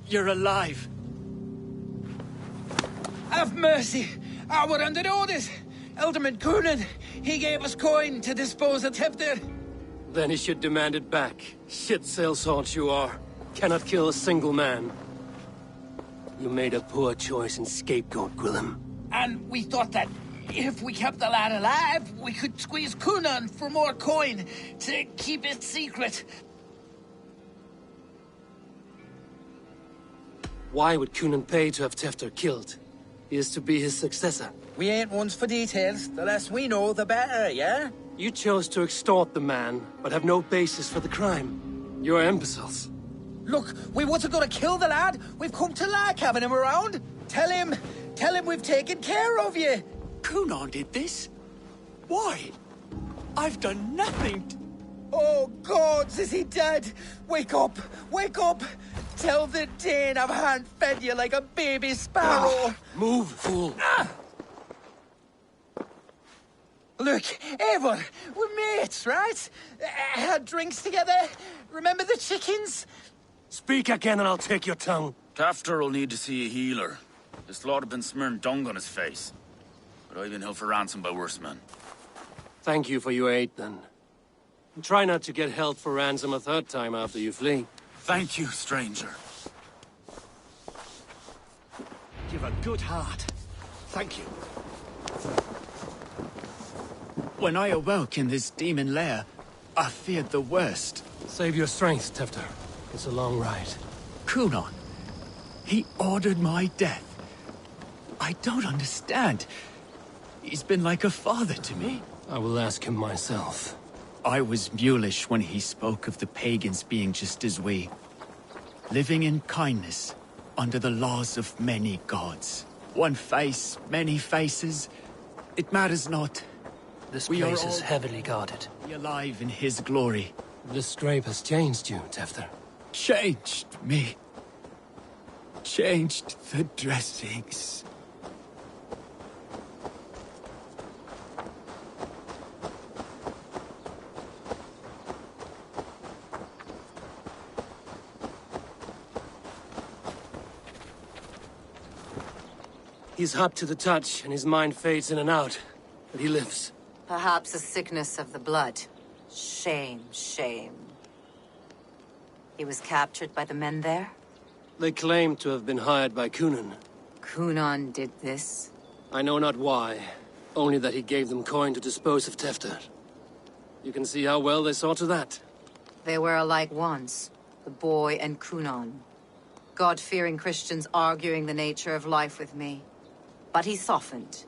you're alive. Have mercy! Our under orders! Alderman Coonan, he gave us coin to dispose of Tepter. Then he should demand it back. Shit sellsort you are. Cannot kill a single man. You made a poor choice in scapegoat, Gwillem. And we thought that if we kept the lad alive, we could squeeze Coonan for more coin to keep it secret. Why would Coonan pay to have Tefter killed? He is to be his successor. We ain't ones for details. The less we know, the better, yeah? You chose to extort the man, but have no basis for the crime. You're imbeciles. Look, we wasn't gonna kill the lad. We've come to like having him around. Tell him we've taken care of you. Coonan did this? Why? I've done nothing. Oh, gods, is he dead? Wake up! Wake up! Tell the Dane I've hand-fed you like a baby sparrow. Move, fool. Look, Eivor, we're mates, right? Had drinks together. Remember the chickens? Speak again and I'll take your tongue. Tafter will need to see a healer. This lot have been smearing dung on his face. But I've been held for ransom by worse men. Thank you for your aid, then. And try not to get held for ransom a third time after you flee. Thank you, stranger. You've a good heart. Thank you. When I awoke in this demon lair, I feared the worst. Save your strength, Tefter. It's a long ride. Kunon. He ordered my death. I don't understand. He's been like a father to me. I will ask him myself. I was mulish when he spoke of the pagans being just as we. Living in kindness, under the laws of many gods. One face, many faces. It matters not. This We are place is all heavily guarded. alive in his glory. This scrape has changed you, Tefter. Changed me. Changed the dressings. He's hot to the touch, and his mind fades in and out. But he lives. Perhaps a sickness of the blood. Shame, shame. He was captured by the men there? They claim to have been hired by Kunan. Kunan did this? I know not why. Only that he gave them coin to dispose of Tefter. You can see how well they saw to that. They were alike once, the boy and Kunan. God-fearing Christians arguing the nature of life with me. But he softened.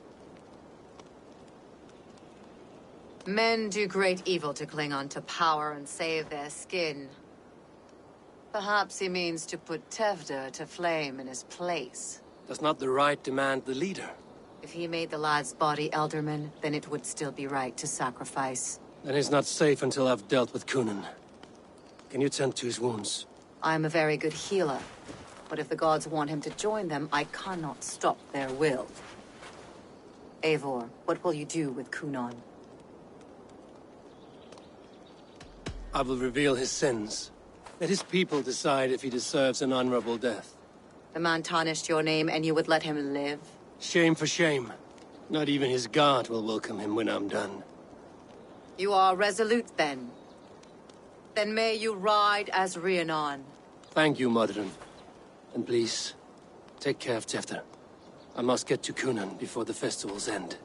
Men do great evil to cling on to power and save their skin. Perhaps he means to put Tevder to flame in his place. Does not the right demand the leader? If he made the lad's body Elderman, then it would still be right to sacrifice. Then he's not safe until I've dealt with Kunan. Can you tend to his wounds? I am a very good healer. But if the gods want him to join them, I cannot stop their will. Eivor, what will you do with Kunan? I will reveal his sins. Let his people decide if he deserves an honorable death. The man tarnished your name and you would let him live? Shame for shame. Not even his guard will welcome him when I'm done. You are resolute, then. Then may you ride as Rhiannon. Thank you, Modron. And please, take care of Tefter. I must get to Kunan before the festivals end.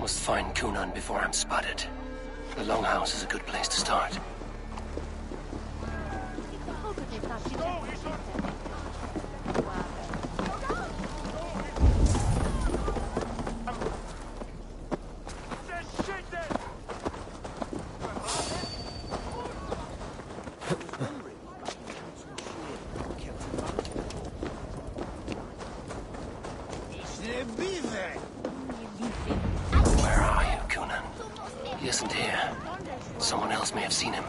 must find Cunan before I'm spotted. The Longhouse is a good place to start. Where are you, Cunan? He isn't here. Someone else may have seen him.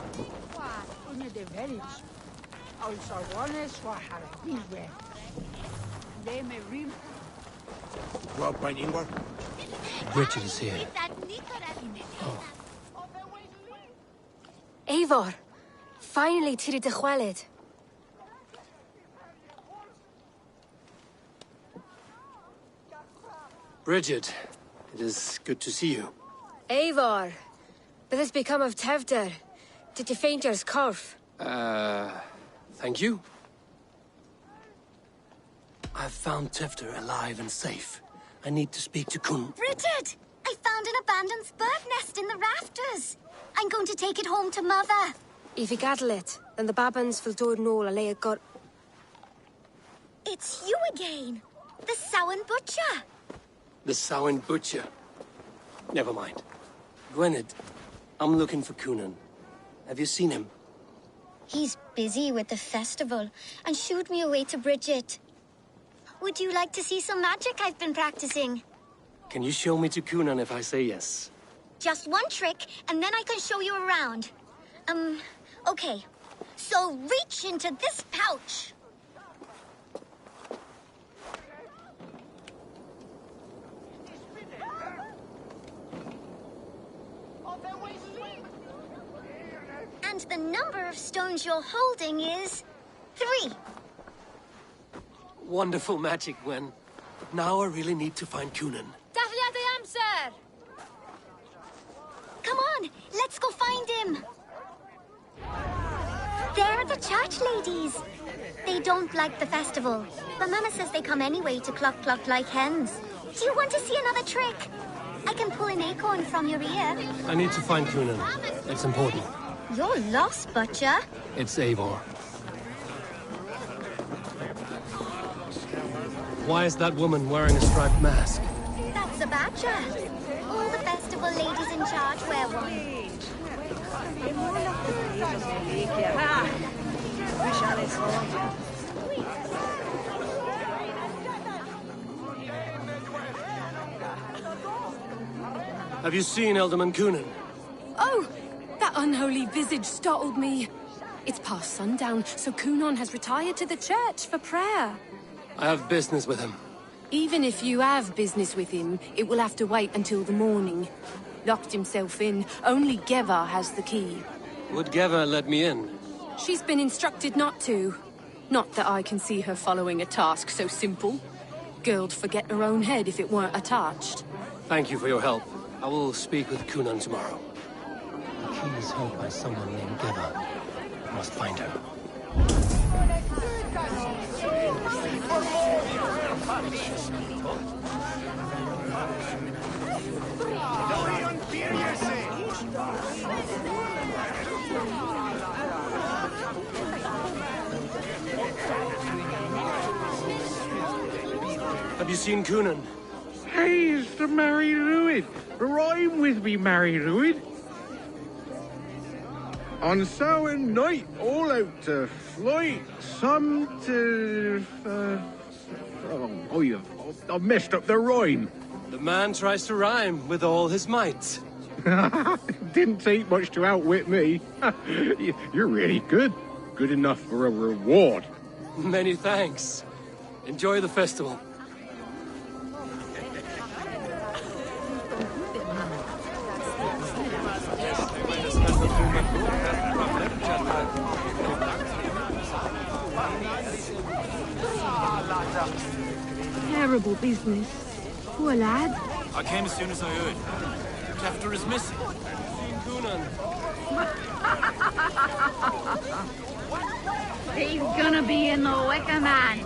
Rob painting work? Bridget is here. Eivor, finally tiri de chwaled. Bridget, it is good to see you. Eivor, but has become of Tevder. Did you faint yours corf? Thank you. I've found Tifter alive and safe. I need to speak to Kun. Bridget! I found an abandoned bird nest in the rafters. I'm going to take it home to Mother. If you gaddle it, then the babans will do no a got. It's you again. The Samhain Butcher. The Samhain Butcher. Never mind. Gwynedd, I'm looking for Cunan. Have you seen him? He's busy with the festival and shooed me away to Bridget. Would you like to see some magic I've been practicing? Can you show me to Cunan if I say yes? Just one trick, and then I can show you around. Okay. So reach into this pouch. And the number of stones you're holding is 3. Wonderful magic, Gwen. But now I really need to find Cunan. Daflia the answer! Come on, let's go find him. They're the church ladies. They don't like the festival, but Mama says they come anyway to cluck cluck like hens. Do you want to see another trick? I can pull an acorn from your ear. I need to find Cunan. It's important. You're lost, Butcher. It's Eivor. Why is that woman wearing a striped mask? That's a badger. All the festival ladies in charge wear one. Have you seen Elderman Cunan? Oh! That unholy visage startled me. It's past sundown, so Cunan has retired to the church for prayer. I have business with him. Even if you have business with him, it will have to wait until the morning. Locked himself in. Only Geva has the key. Would Geva let me in? She's been instructed not to. Not that I can see her following a task so simple. Girl'd forget her own head if it weren't attached. Thank you for your help. I will speak with Cunan tomorrow. The key is held by someone named Geva. I must find her. Have you seen Cunan? Hey, it's the Mary Ruid. Rhyme with me, Mary Ruid. On Samhain night, all out to flight, some to... I've messed up the rhyme. The man tries to rhyme with all his might. Didn't take much to outwit me. You're really good. Good enough for a reward. Many thanks. Enjoy the festival. Terrible business. Poor lad. I came as soon as I heard. Tefter is missing. He's gonna be in the Wicker Man.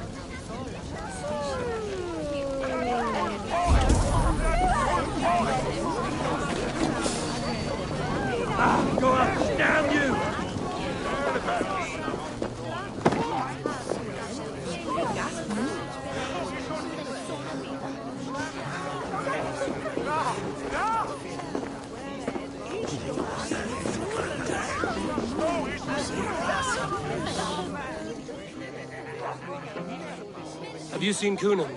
Have you seen Coonan?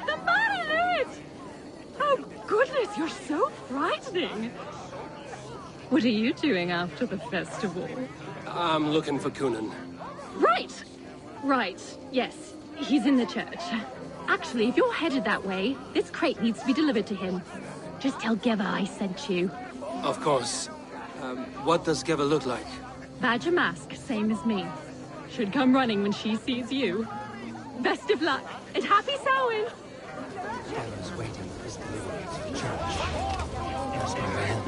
The man of it! Oh, goodness, you're so frightening. What are you doing after the festival? I'm looking for Coonan. Right! Right, yes. He's in the church. Actually, if you're headed that way, this crate needs to be delivered to him. Just tell Geva I sent you. Of course. What does Geva look like? Badger mask, same as me. Should come running when she sees you. Best of luck, and happy Samhain! Geva's waiting for his delivery to the church. There's my man.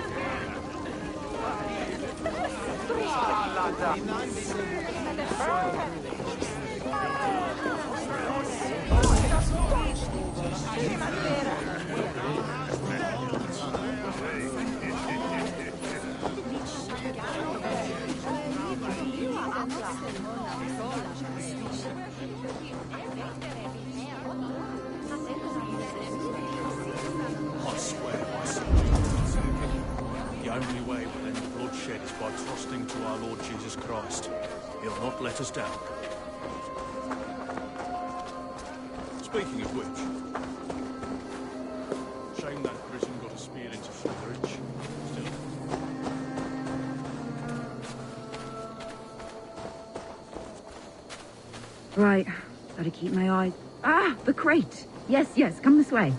I swear by the only way we'll end the bloodshed is by trusting to our Lord Jesus Christ. He'll not let us down. Speaking of which, shame that prison got a spear into Featheridge. Still. Right, gotta keep my eye. Ah, the crate! Yes, yes, come this way.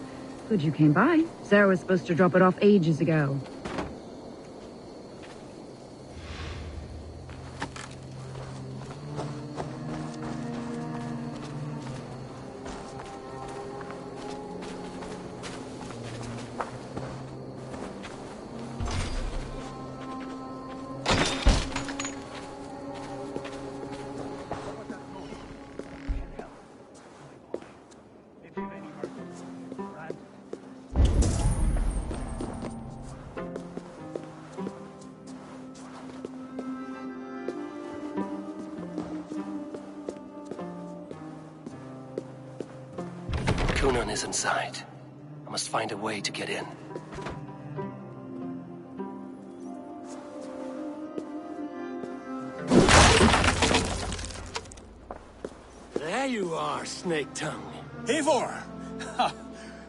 Good you came by. Sarah was supposed to drop it off ages ago. Coonan is inside. I must find a way to get in. There you are, Snake Tongue. Eivor!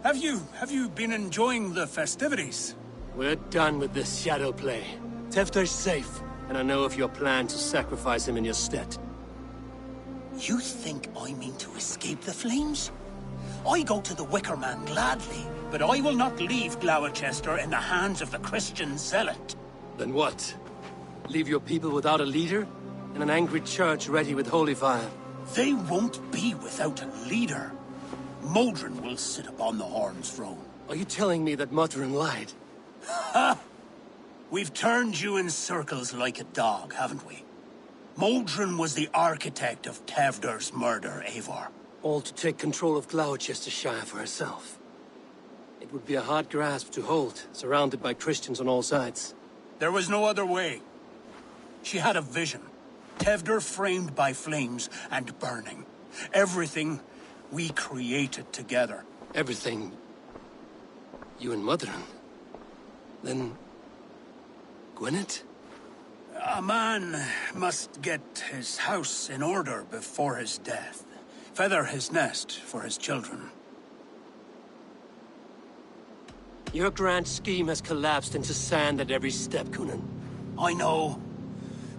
Have you been enjoying the festivities? We're done with this shadow play. Tefter's safe, and I know of your plan to sacrifice him in your stead. You think I mean to escape the flames? I go to the Wicker Man gladly, but I will not leave Gloucester in the hands of the Christian zealot. Then what? Leave your people without a leader? And an angry church ready with holy fire? They won't be without a leader. Modron will sit upon the Horn's throne. Are you telling me that Modron lied? Ha! We've turned you in circles like a dog, haven't we? Modron was the architect of Tevder's murder, Eivor. All to take control of Gloucestershire for herself. It would be a hard grasp to hold, surrounded by Christians on all sides. There was no other way. She had a vision. Tevder framed by flames and burning. Everything we created together. Everything? You and Modron? Then... Gwyneth? A man must get his house in order before his death. Feather his nest for his children. Your grand scheme has collapsed into sand at every step, Coonan. I know.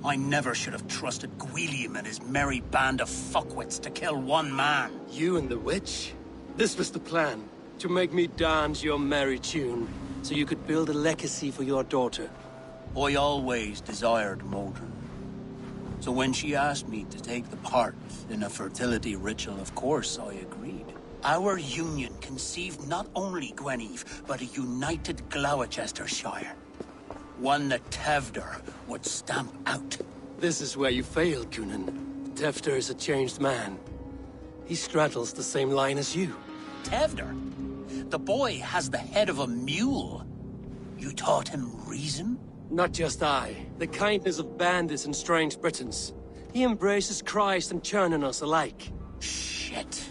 I never should have trusted Gwilliam and his merry band of fuckwits to kill one man. You and the witch? This was the plan. To make me dance your merry tune, so you could build a legacy for your daughter. I always desired Modron. So when she asked me to take the part in a fertility ritual, of course I agreed. Our union conceived not only Gweneve, but a united Gloucestershire. One that Tevder would stamp out. This is where you failed, Coonan. Tefter is a changed man. He straddles the same line as you. Tevder? The boy has the head of a mule. You taught him reason? Not just I. The kindness of bandits and strange Britons. He embraces Christ and churning us alike. Shit.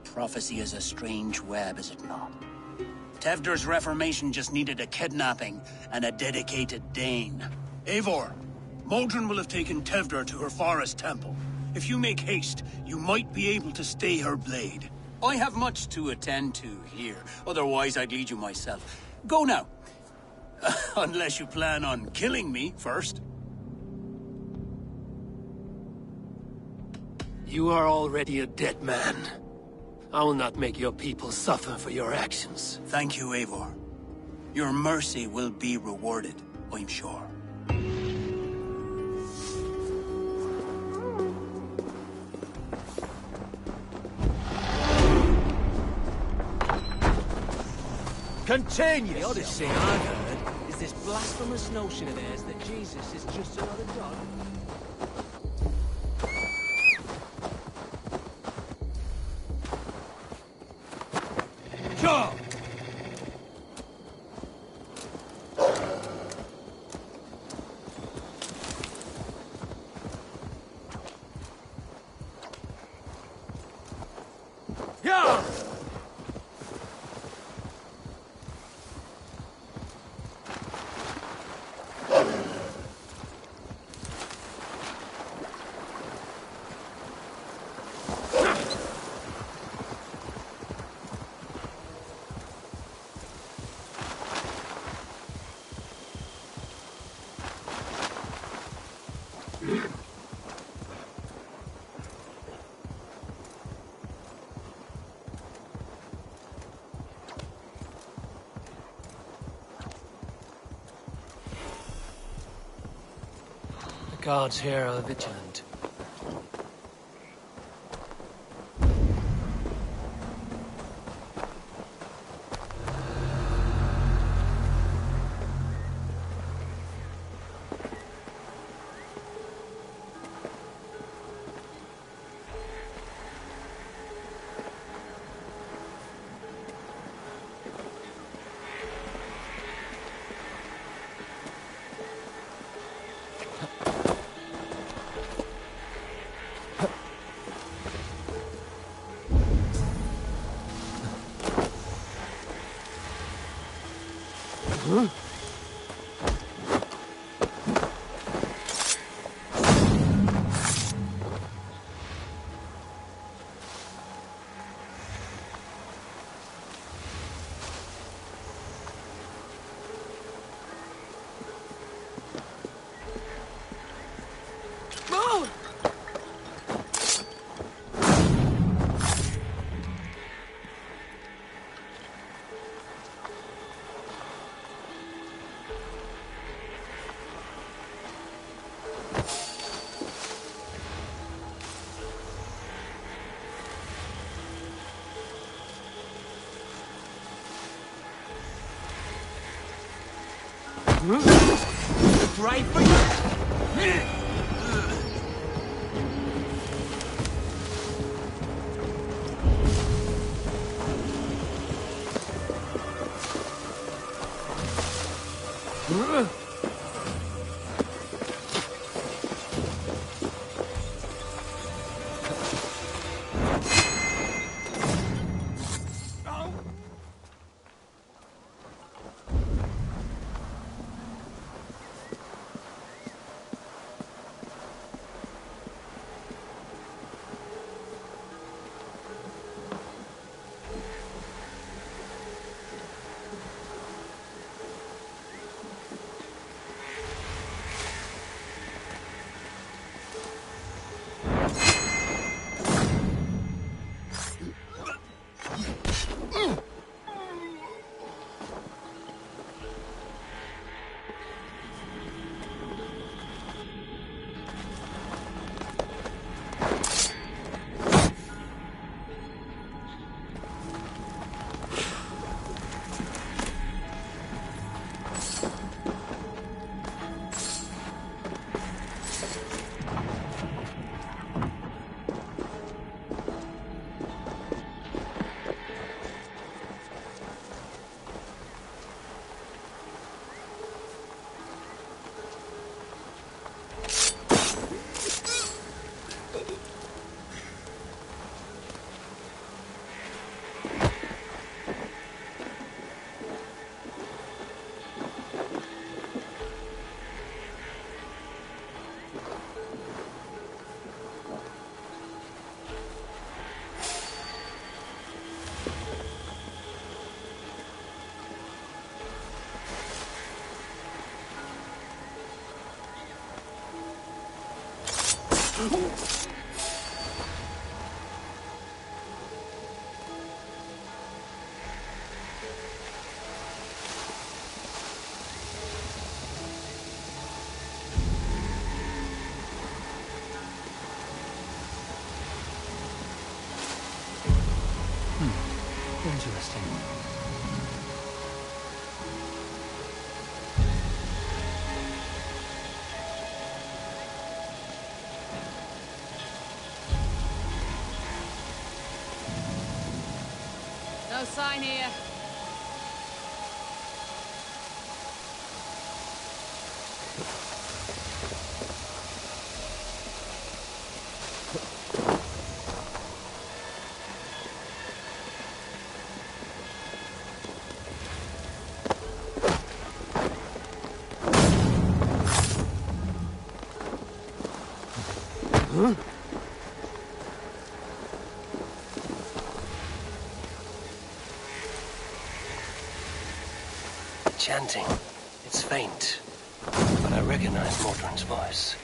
Prophecy is a strange web, is it not? Tevder's reformation just needed a kidnapping and a dedicated Dane. Eivor, Modron will have taken Tevder to her forest temple. If you make haste, you might be able to stay her blade. I have much to attend to here, otherwise I'd lead you myself. Go now. Unless you plan on killing me first. You are already a dead man. I will not make your people suffer for your actions. Thank you, Eivor. Your mercy will be rewarded, I'm sure. Continue! The oddest thing I've heard is this blasphemous notion of theirs that Jesus is just another god. Sure! Yeah! The guards here are vigilant. Right for you! Interesting. No sign here. Huh? Chanting. It's faint, but I recognize Mordrin's voice.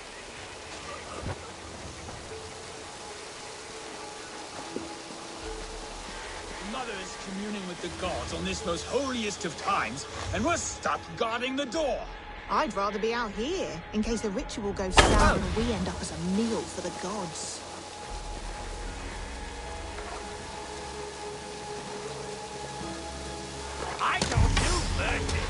Mother is communing with the gods on this most holiest of times, and we're stuck guarding the door. I'd rather be out here, in case the ritual goes sour and we end up as a meal for the gods. I don't do mercy.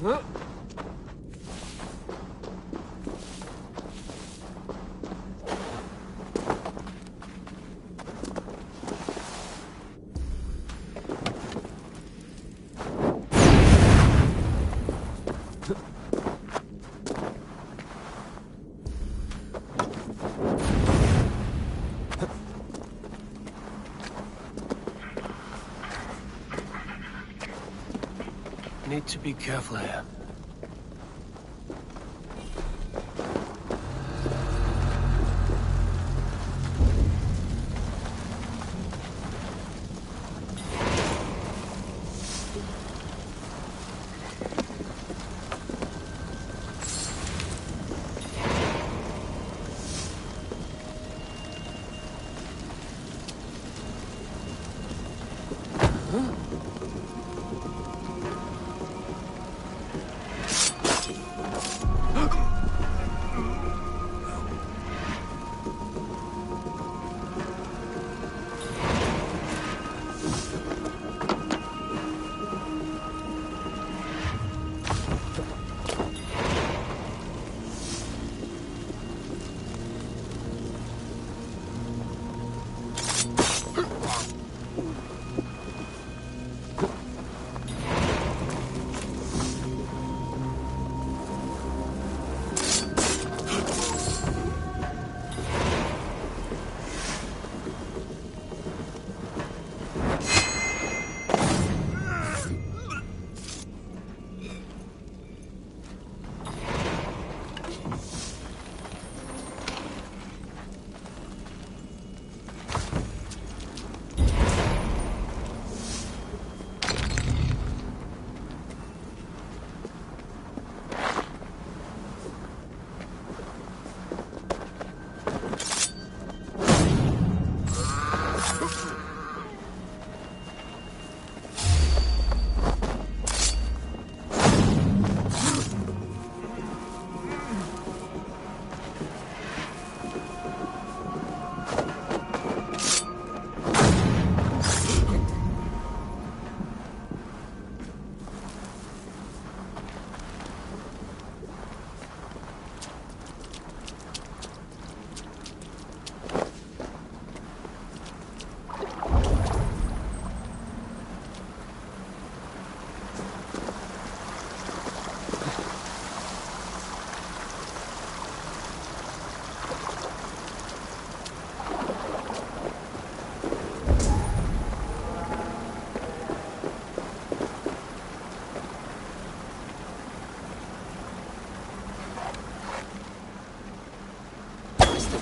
What? Huh? Need to be careful here.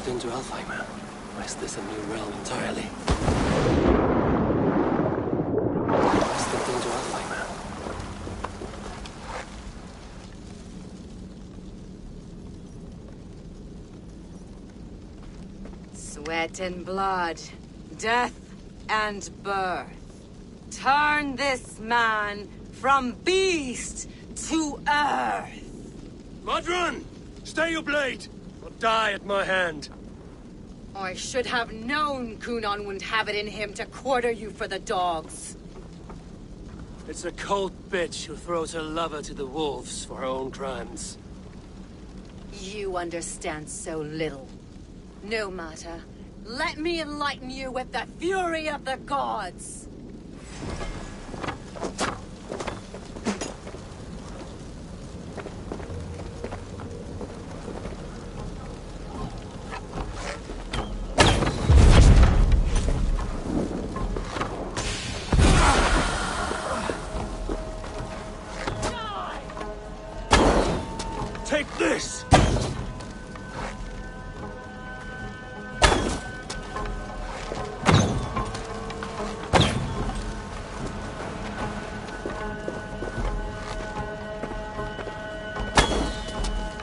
stepped into Alfheim? Or is this a new realm entirely? I stepped into Alfheim. Sweat and blood, death and birth. Turn this man from beast to earth. Modron! Stay your blade, or die at my hand. I should have known Kunon wouldn't have it in him to quarter you for the dogs. It's a cold bitch who throws her lover to the wolves for her own crimes. You understand so little. No matter. Let me enlighten you with the fury of the gods! Take this!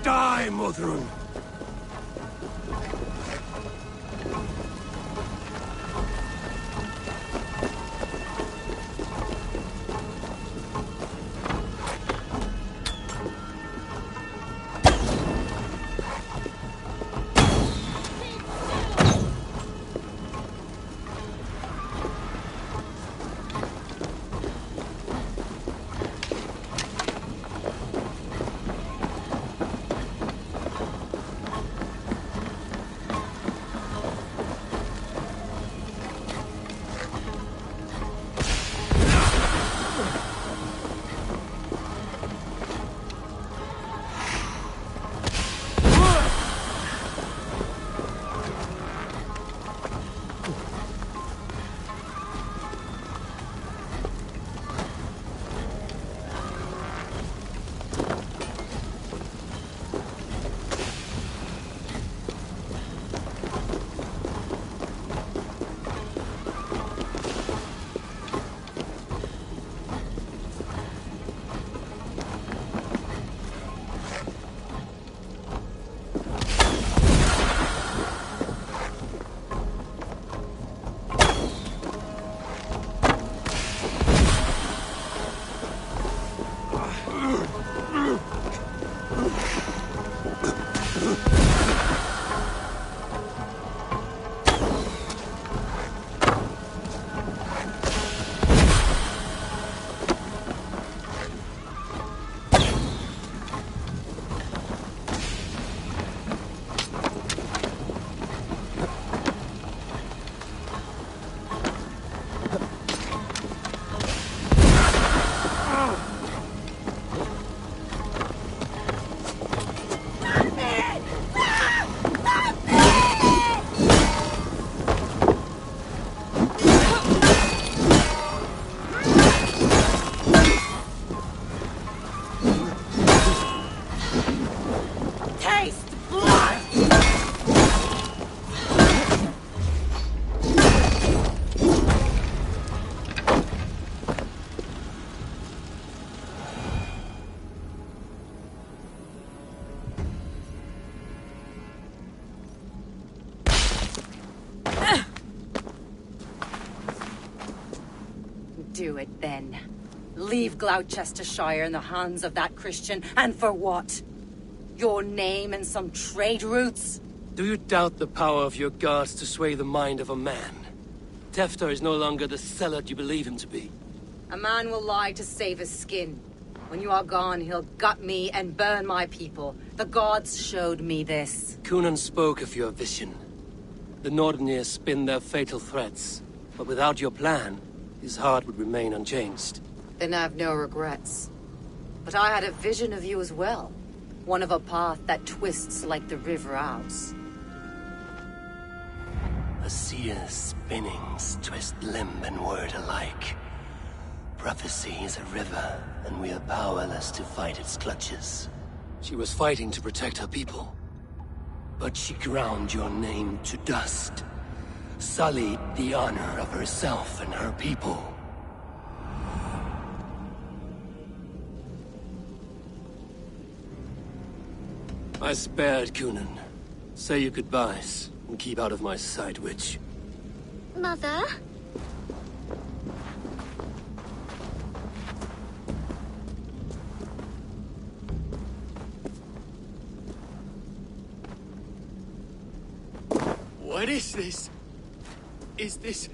Die, Modron! Do it then. Leave Gloucestershire in the hands of that Christian, and for what? Your name and some trade routes? Do you doubt the power of your gods to sway the mind of a man? Tefter is no longer the zealot you believe him to be. A man will lie to save his skin. When you are gone, he'll gut me and burn my people. The gods showed me this. Kunon spoke of your vision. The Nordenir spin their fatal threats, but without your plan, his heart would remain unchanged. Then I've no regrets. But I had a vision of you as well. One of a path that twists like the river Ouse. A seer's spinnings twist limb and word alike. Prophecy is a river, and we are powerless to fight its clutches. She was fighting to protect her people. But she ground your name to dust, sullied the honor of herself and her people. I spared Coonan. Say your goodbyes, and keep out of my sight, witch. Mother? What is this? Is this...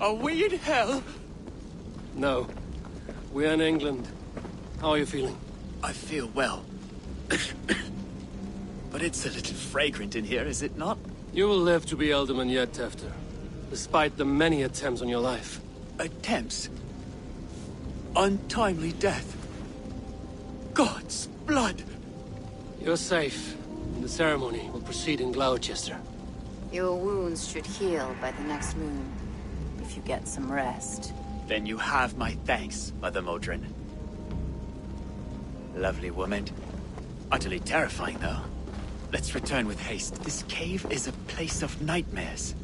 Are we in hell? No. We're in England. How are you feeling? I feel well. But it's a little fragrant in here, is it not? You will live to be Alderman yet, Tefter. Despite the many attempts on your life. Attempts? Untimely death? God's blood! You're safe. The ceremony will proceed in Gloucester. Your wounds should heal by the next moon, if you get some rest. Then you have my thanks, Mother Modron. Lovely woman. Utterly terrifying, though. Let's return with haste. This cave is a place of nightmares.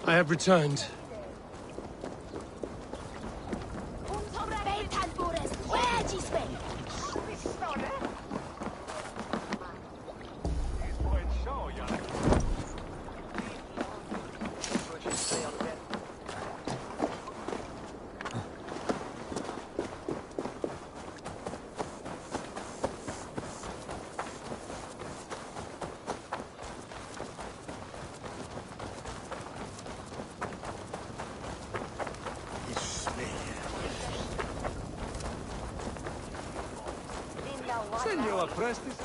I have returned. Senor Prestes.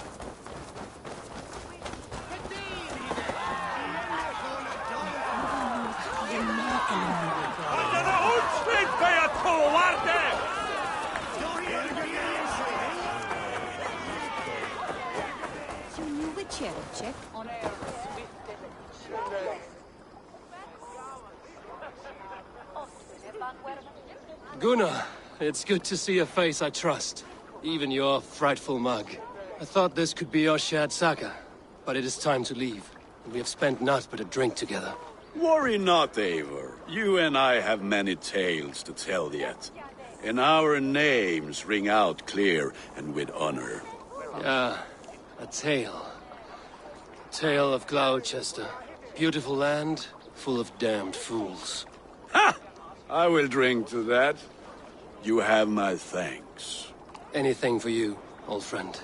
Gunnar, it's good to see a face I trust. Even your frightful mug. I thought this could be our shared saga, but it is time to leave. We have spent naught but a drink together. Worry not, Eivor. You and I have many tales to tell yet. And our names ring out clear and with honor. Yeah, A tale. Tale of Gloucester. Beautiful land, full of damned fools. Ha! I will drink to that. You have my thanks. Anything for you, old friend.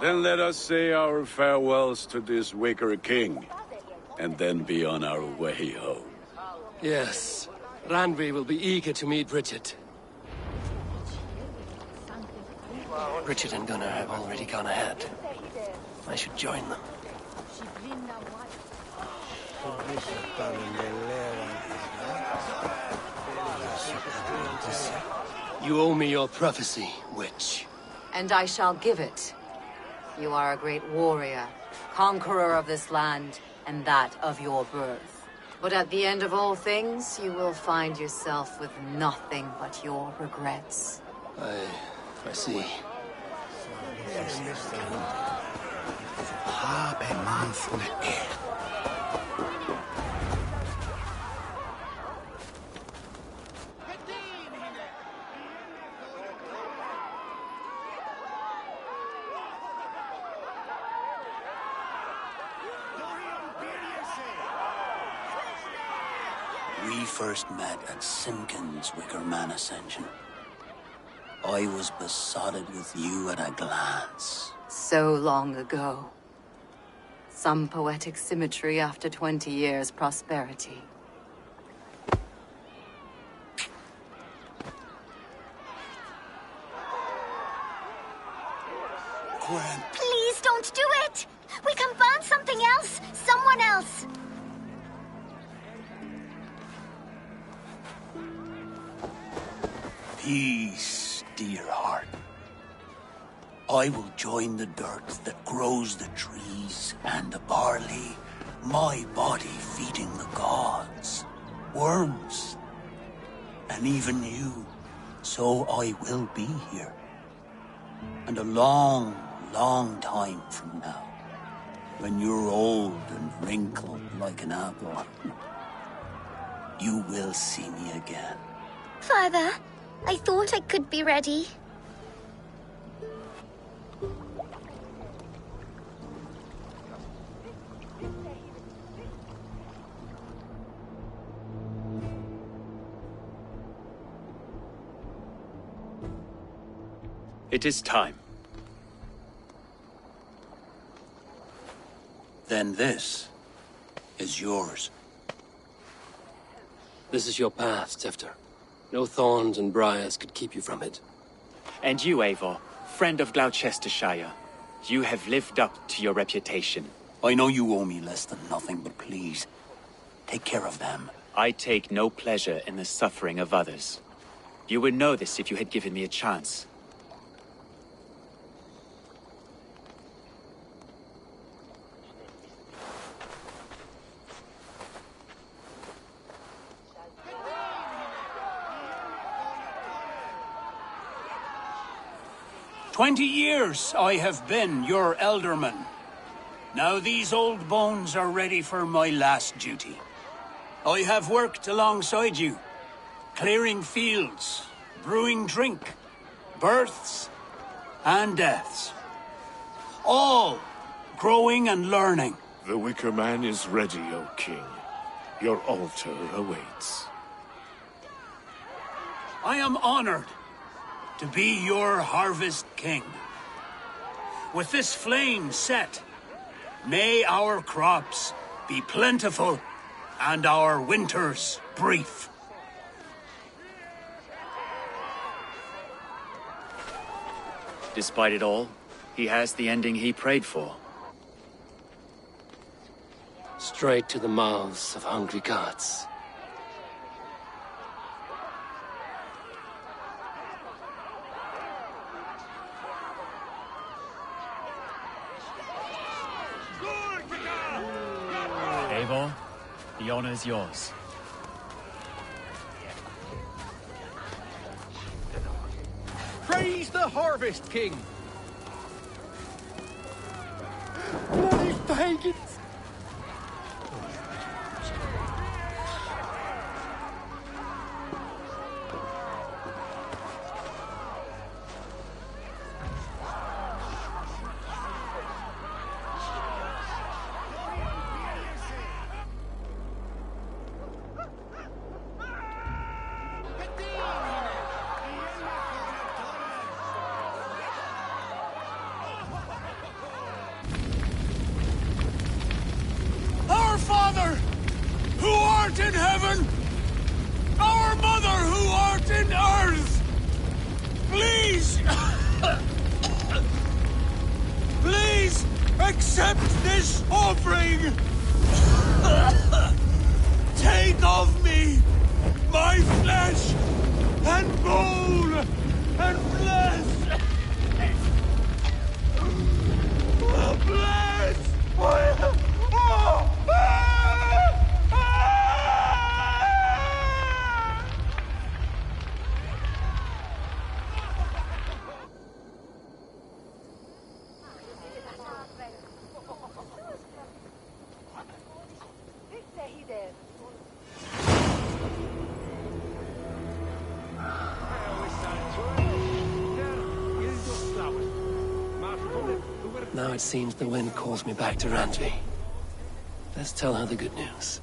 Then let us say our farewells to this wicker king, and then be on our way home. Yes. Randvi will be eager to meet Richard. Richard and Gunnar have already gone ahead. I should join them. You owe me your prophecy, witch. And I shall give it. You are a great warrior, conqueror of this land, and that of your birth. But at the end of all things, you will find yourself with nothing but your regrets. I see. We first met at Simpkins' Wicker Man Ascension. I was besotted with you at a glance. So long ago. Some poetic symmetry after 20 years' prosperity. Gwen. Please don't do it! We can find something else! Someone else! Peace, dear heart. I will join the dirt that grows the trees and the barley, my body feeding the gods, worms, and even you. So I will be here. And a long, long time from now, when you're old and wrinkled like an apple, you will see me again. Father, I thought I could be ready. It is time. Then this is yours. This is your path, Tifter. No thorns and briars could keep you from it. And you, Eivor, friend of Gloucestershire, you have lived up to your reputation. I know you owe me less than nothing, but please, take care of them. I take no pleasure in the suffering of others. You would know this if you had given me a chance. "20 years I have been your elderman. Now these old bones are ready for my last duty. I have worked alongside you, clearing fields, brewing drink, births and deaths. All growing and learning. The Wicker Man is ready, O King. Your altar awaits. I am honored to be your harvest king. With this flame set, may our crops be plentiful and our winters brief. Despite it all, he has the ending he prayed for. Straight to the mouths of hungry gods. Eivor, the honor is yours. Praise the Harvest King! Bloody pagans! this offering! Take of me my flesh and bone and flesh! Bless! Now it seems the wind calls me back to Randvi. Let's tell her the good news.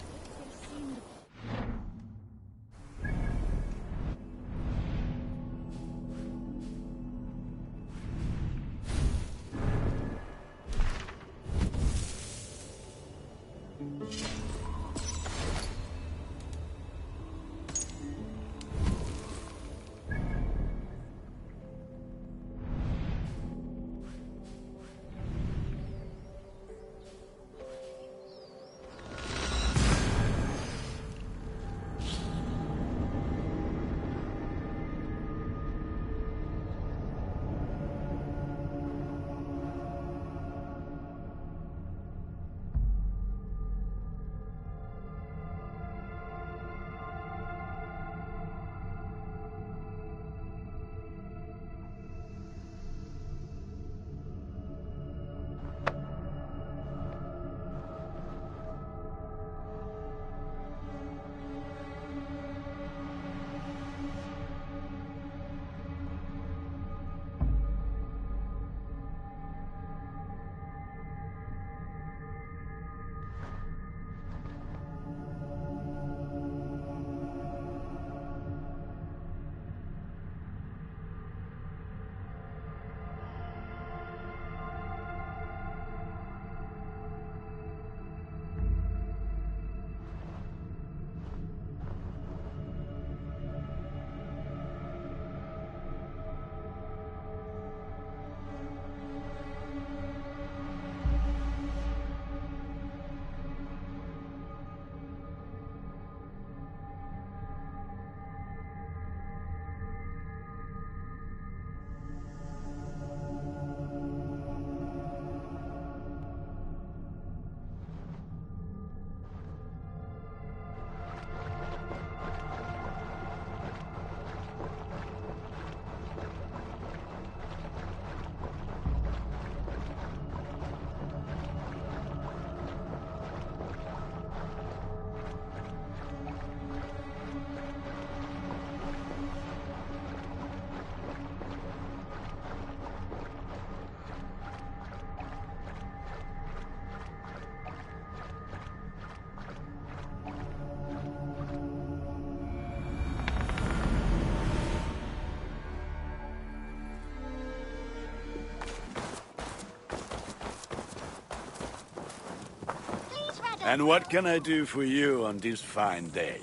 And what can I do for you on this fine day?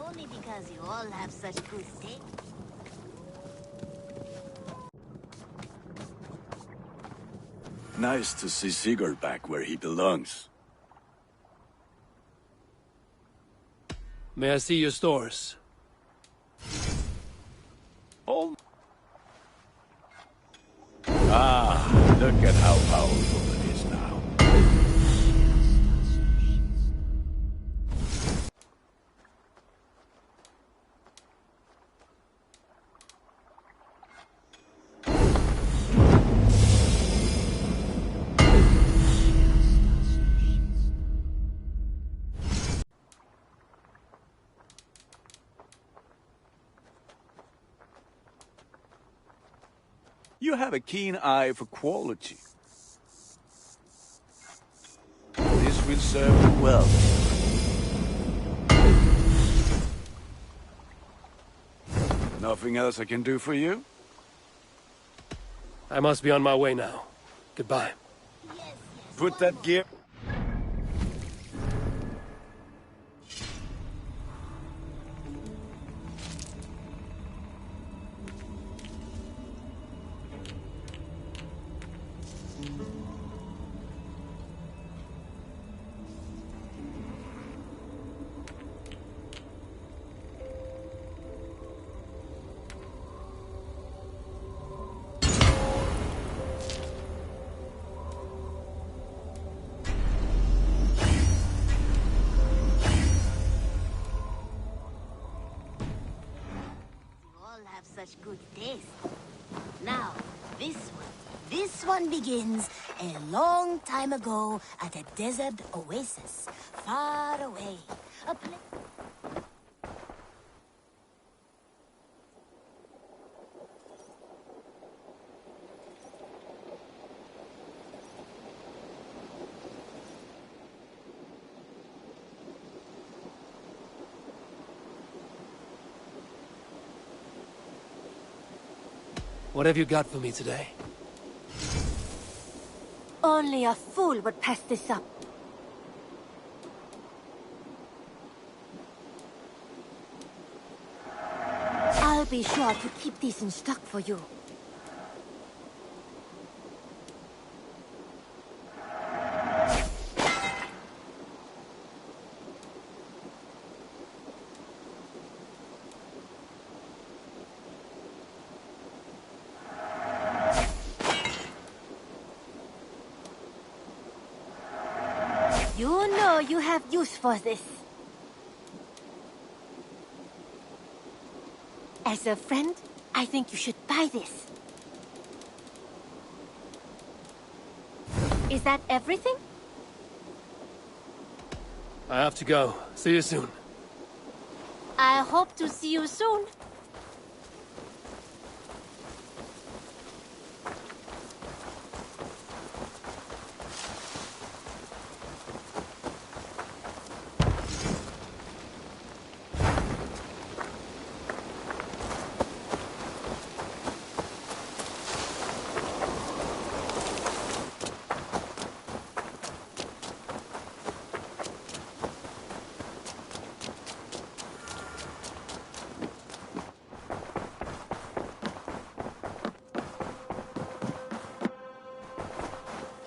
Only because you all have such good taste. Nice to see Sigurd back where he belongs. May I see your stores? Oh. Ah, look at how powerful it is now. You have a keen eye for quality. This will serve you well. Nothing else I can do for you? I must be on my way now. Goodbye. Put that gear... have such good taste. Now, this one begins a long time ago at a desert oasis, far away. A place. What have you got for me today? Only a fool would pass this up. I'll be sure to keep these in stock for you. You know you have use for this. As a friend, I think you should buy this. Is that everything? I have to go. See you soon. I hope to see you soon.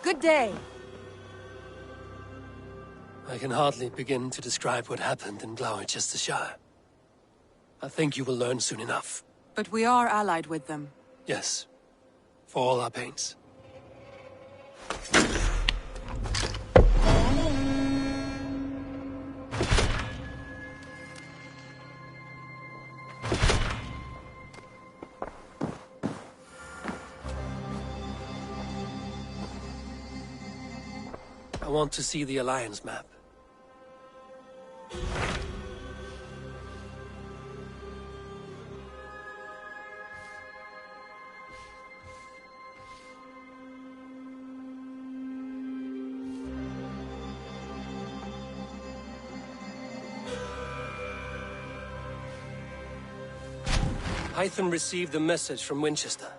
Good day. I can hardly begin to describe what happened in Gloucestershire. I think you will learn soon enough. But we are allied with them. Yes. For all our pains. I want to see the Alliance map. Hytham received a message from Winchester,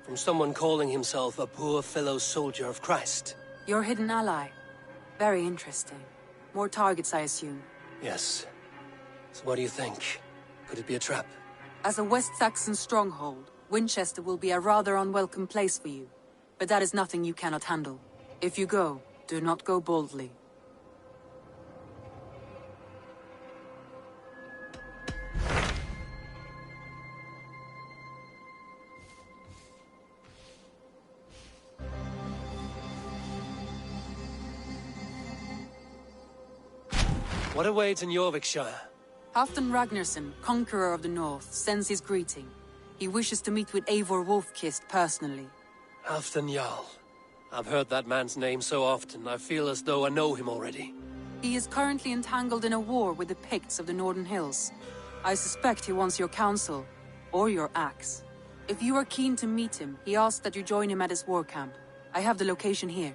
from someone calling himself a poor fellow soldier of Christ. Your hidden ally. Very interesting. More targets, I assume. Yes. So what do you think? Could it be a trap? As a West Saxon stronghold, Winchester will be a rather unwelcome place for you. But that is nothing you cannot handle. If you go, do not go boldly. What awaits in Jorvikshire? Halfdan Ragnarsson, conqueror of the north, sends his greeting. He wishes to meet with Eivor Wolfkist personally. Halfdan Jarl. I've heard that man's name so often, I feel as though I know him already. He is currently entangled in a war with the Picts of the Northern Hills. I suspect he wants your counsel, or your axe. If you are keen to meet him, he asks that you join him at his war camp. I have the location here.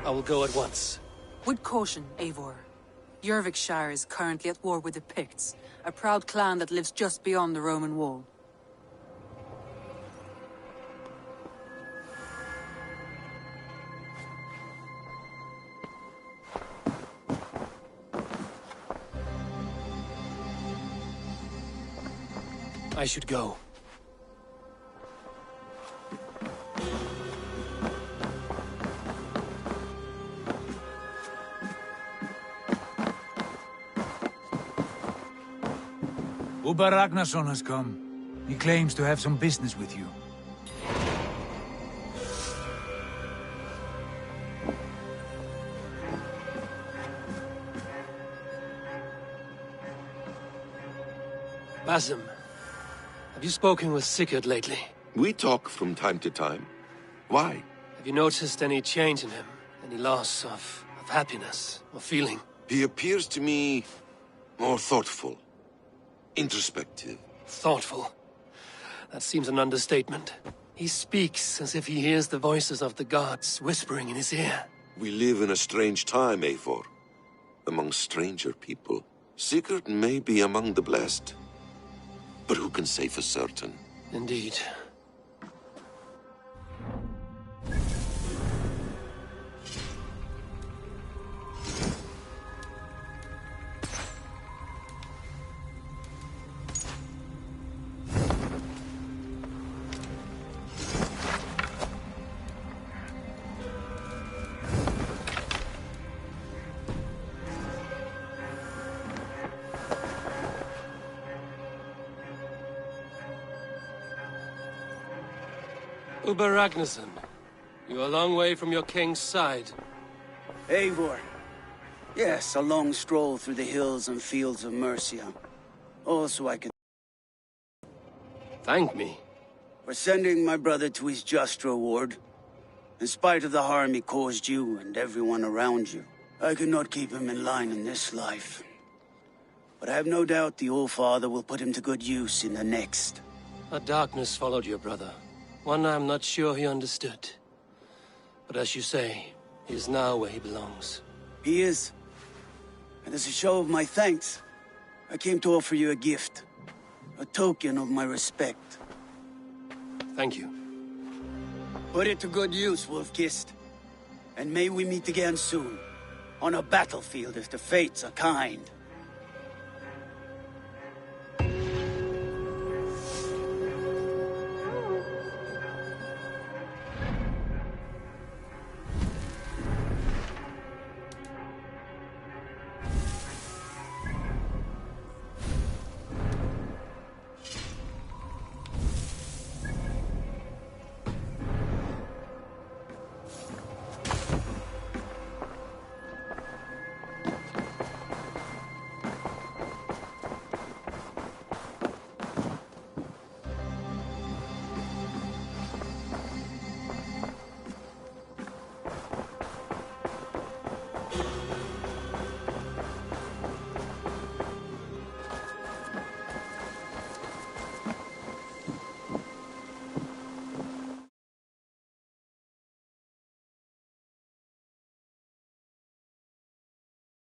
I will go at once. With caution, Eivor. Jorvikshire is currently at war with the Picts, a proud clan that lives just beyond the Roman wall. I should go. Ubba Ragnarsson has come. He claims to have some business with you. Basim, have you spoken with Sigurd lately? We talk from time to time. Why? Have you noticed any change in him? Any loss of happiness or feeling? He appears to me more thoughtful, introspective. Thoughtful? That seems an understatement. He speaks as if he hears the voices of the gods whispering in his ear. We live in a strange time, Eivor. Among stranger people. Sigurd may be among the blessed. But who can say for certain? Indeed. Uber Ragnarsson, you're a long way from your king's side. Eivor. Yes, a long stroll through the hills and fields of Mercia. Also, I can... Thank me? For sending my brother to his just reward. In spite of the harm he caused you and everyone around you. I could not keep him in line in this life. But I have no doubt the Old Father will put him to good use in the next. A darkness followed your brother. One I'm not sure he understood. But as you say, he is now where he belongs. He is. And as a show of my thanks, I came to offer you a gift. A token of my respect. Thank you. Put it to good use, Wolf-Kissed. And may we meet again soon. On a battlefield if the fates are kind.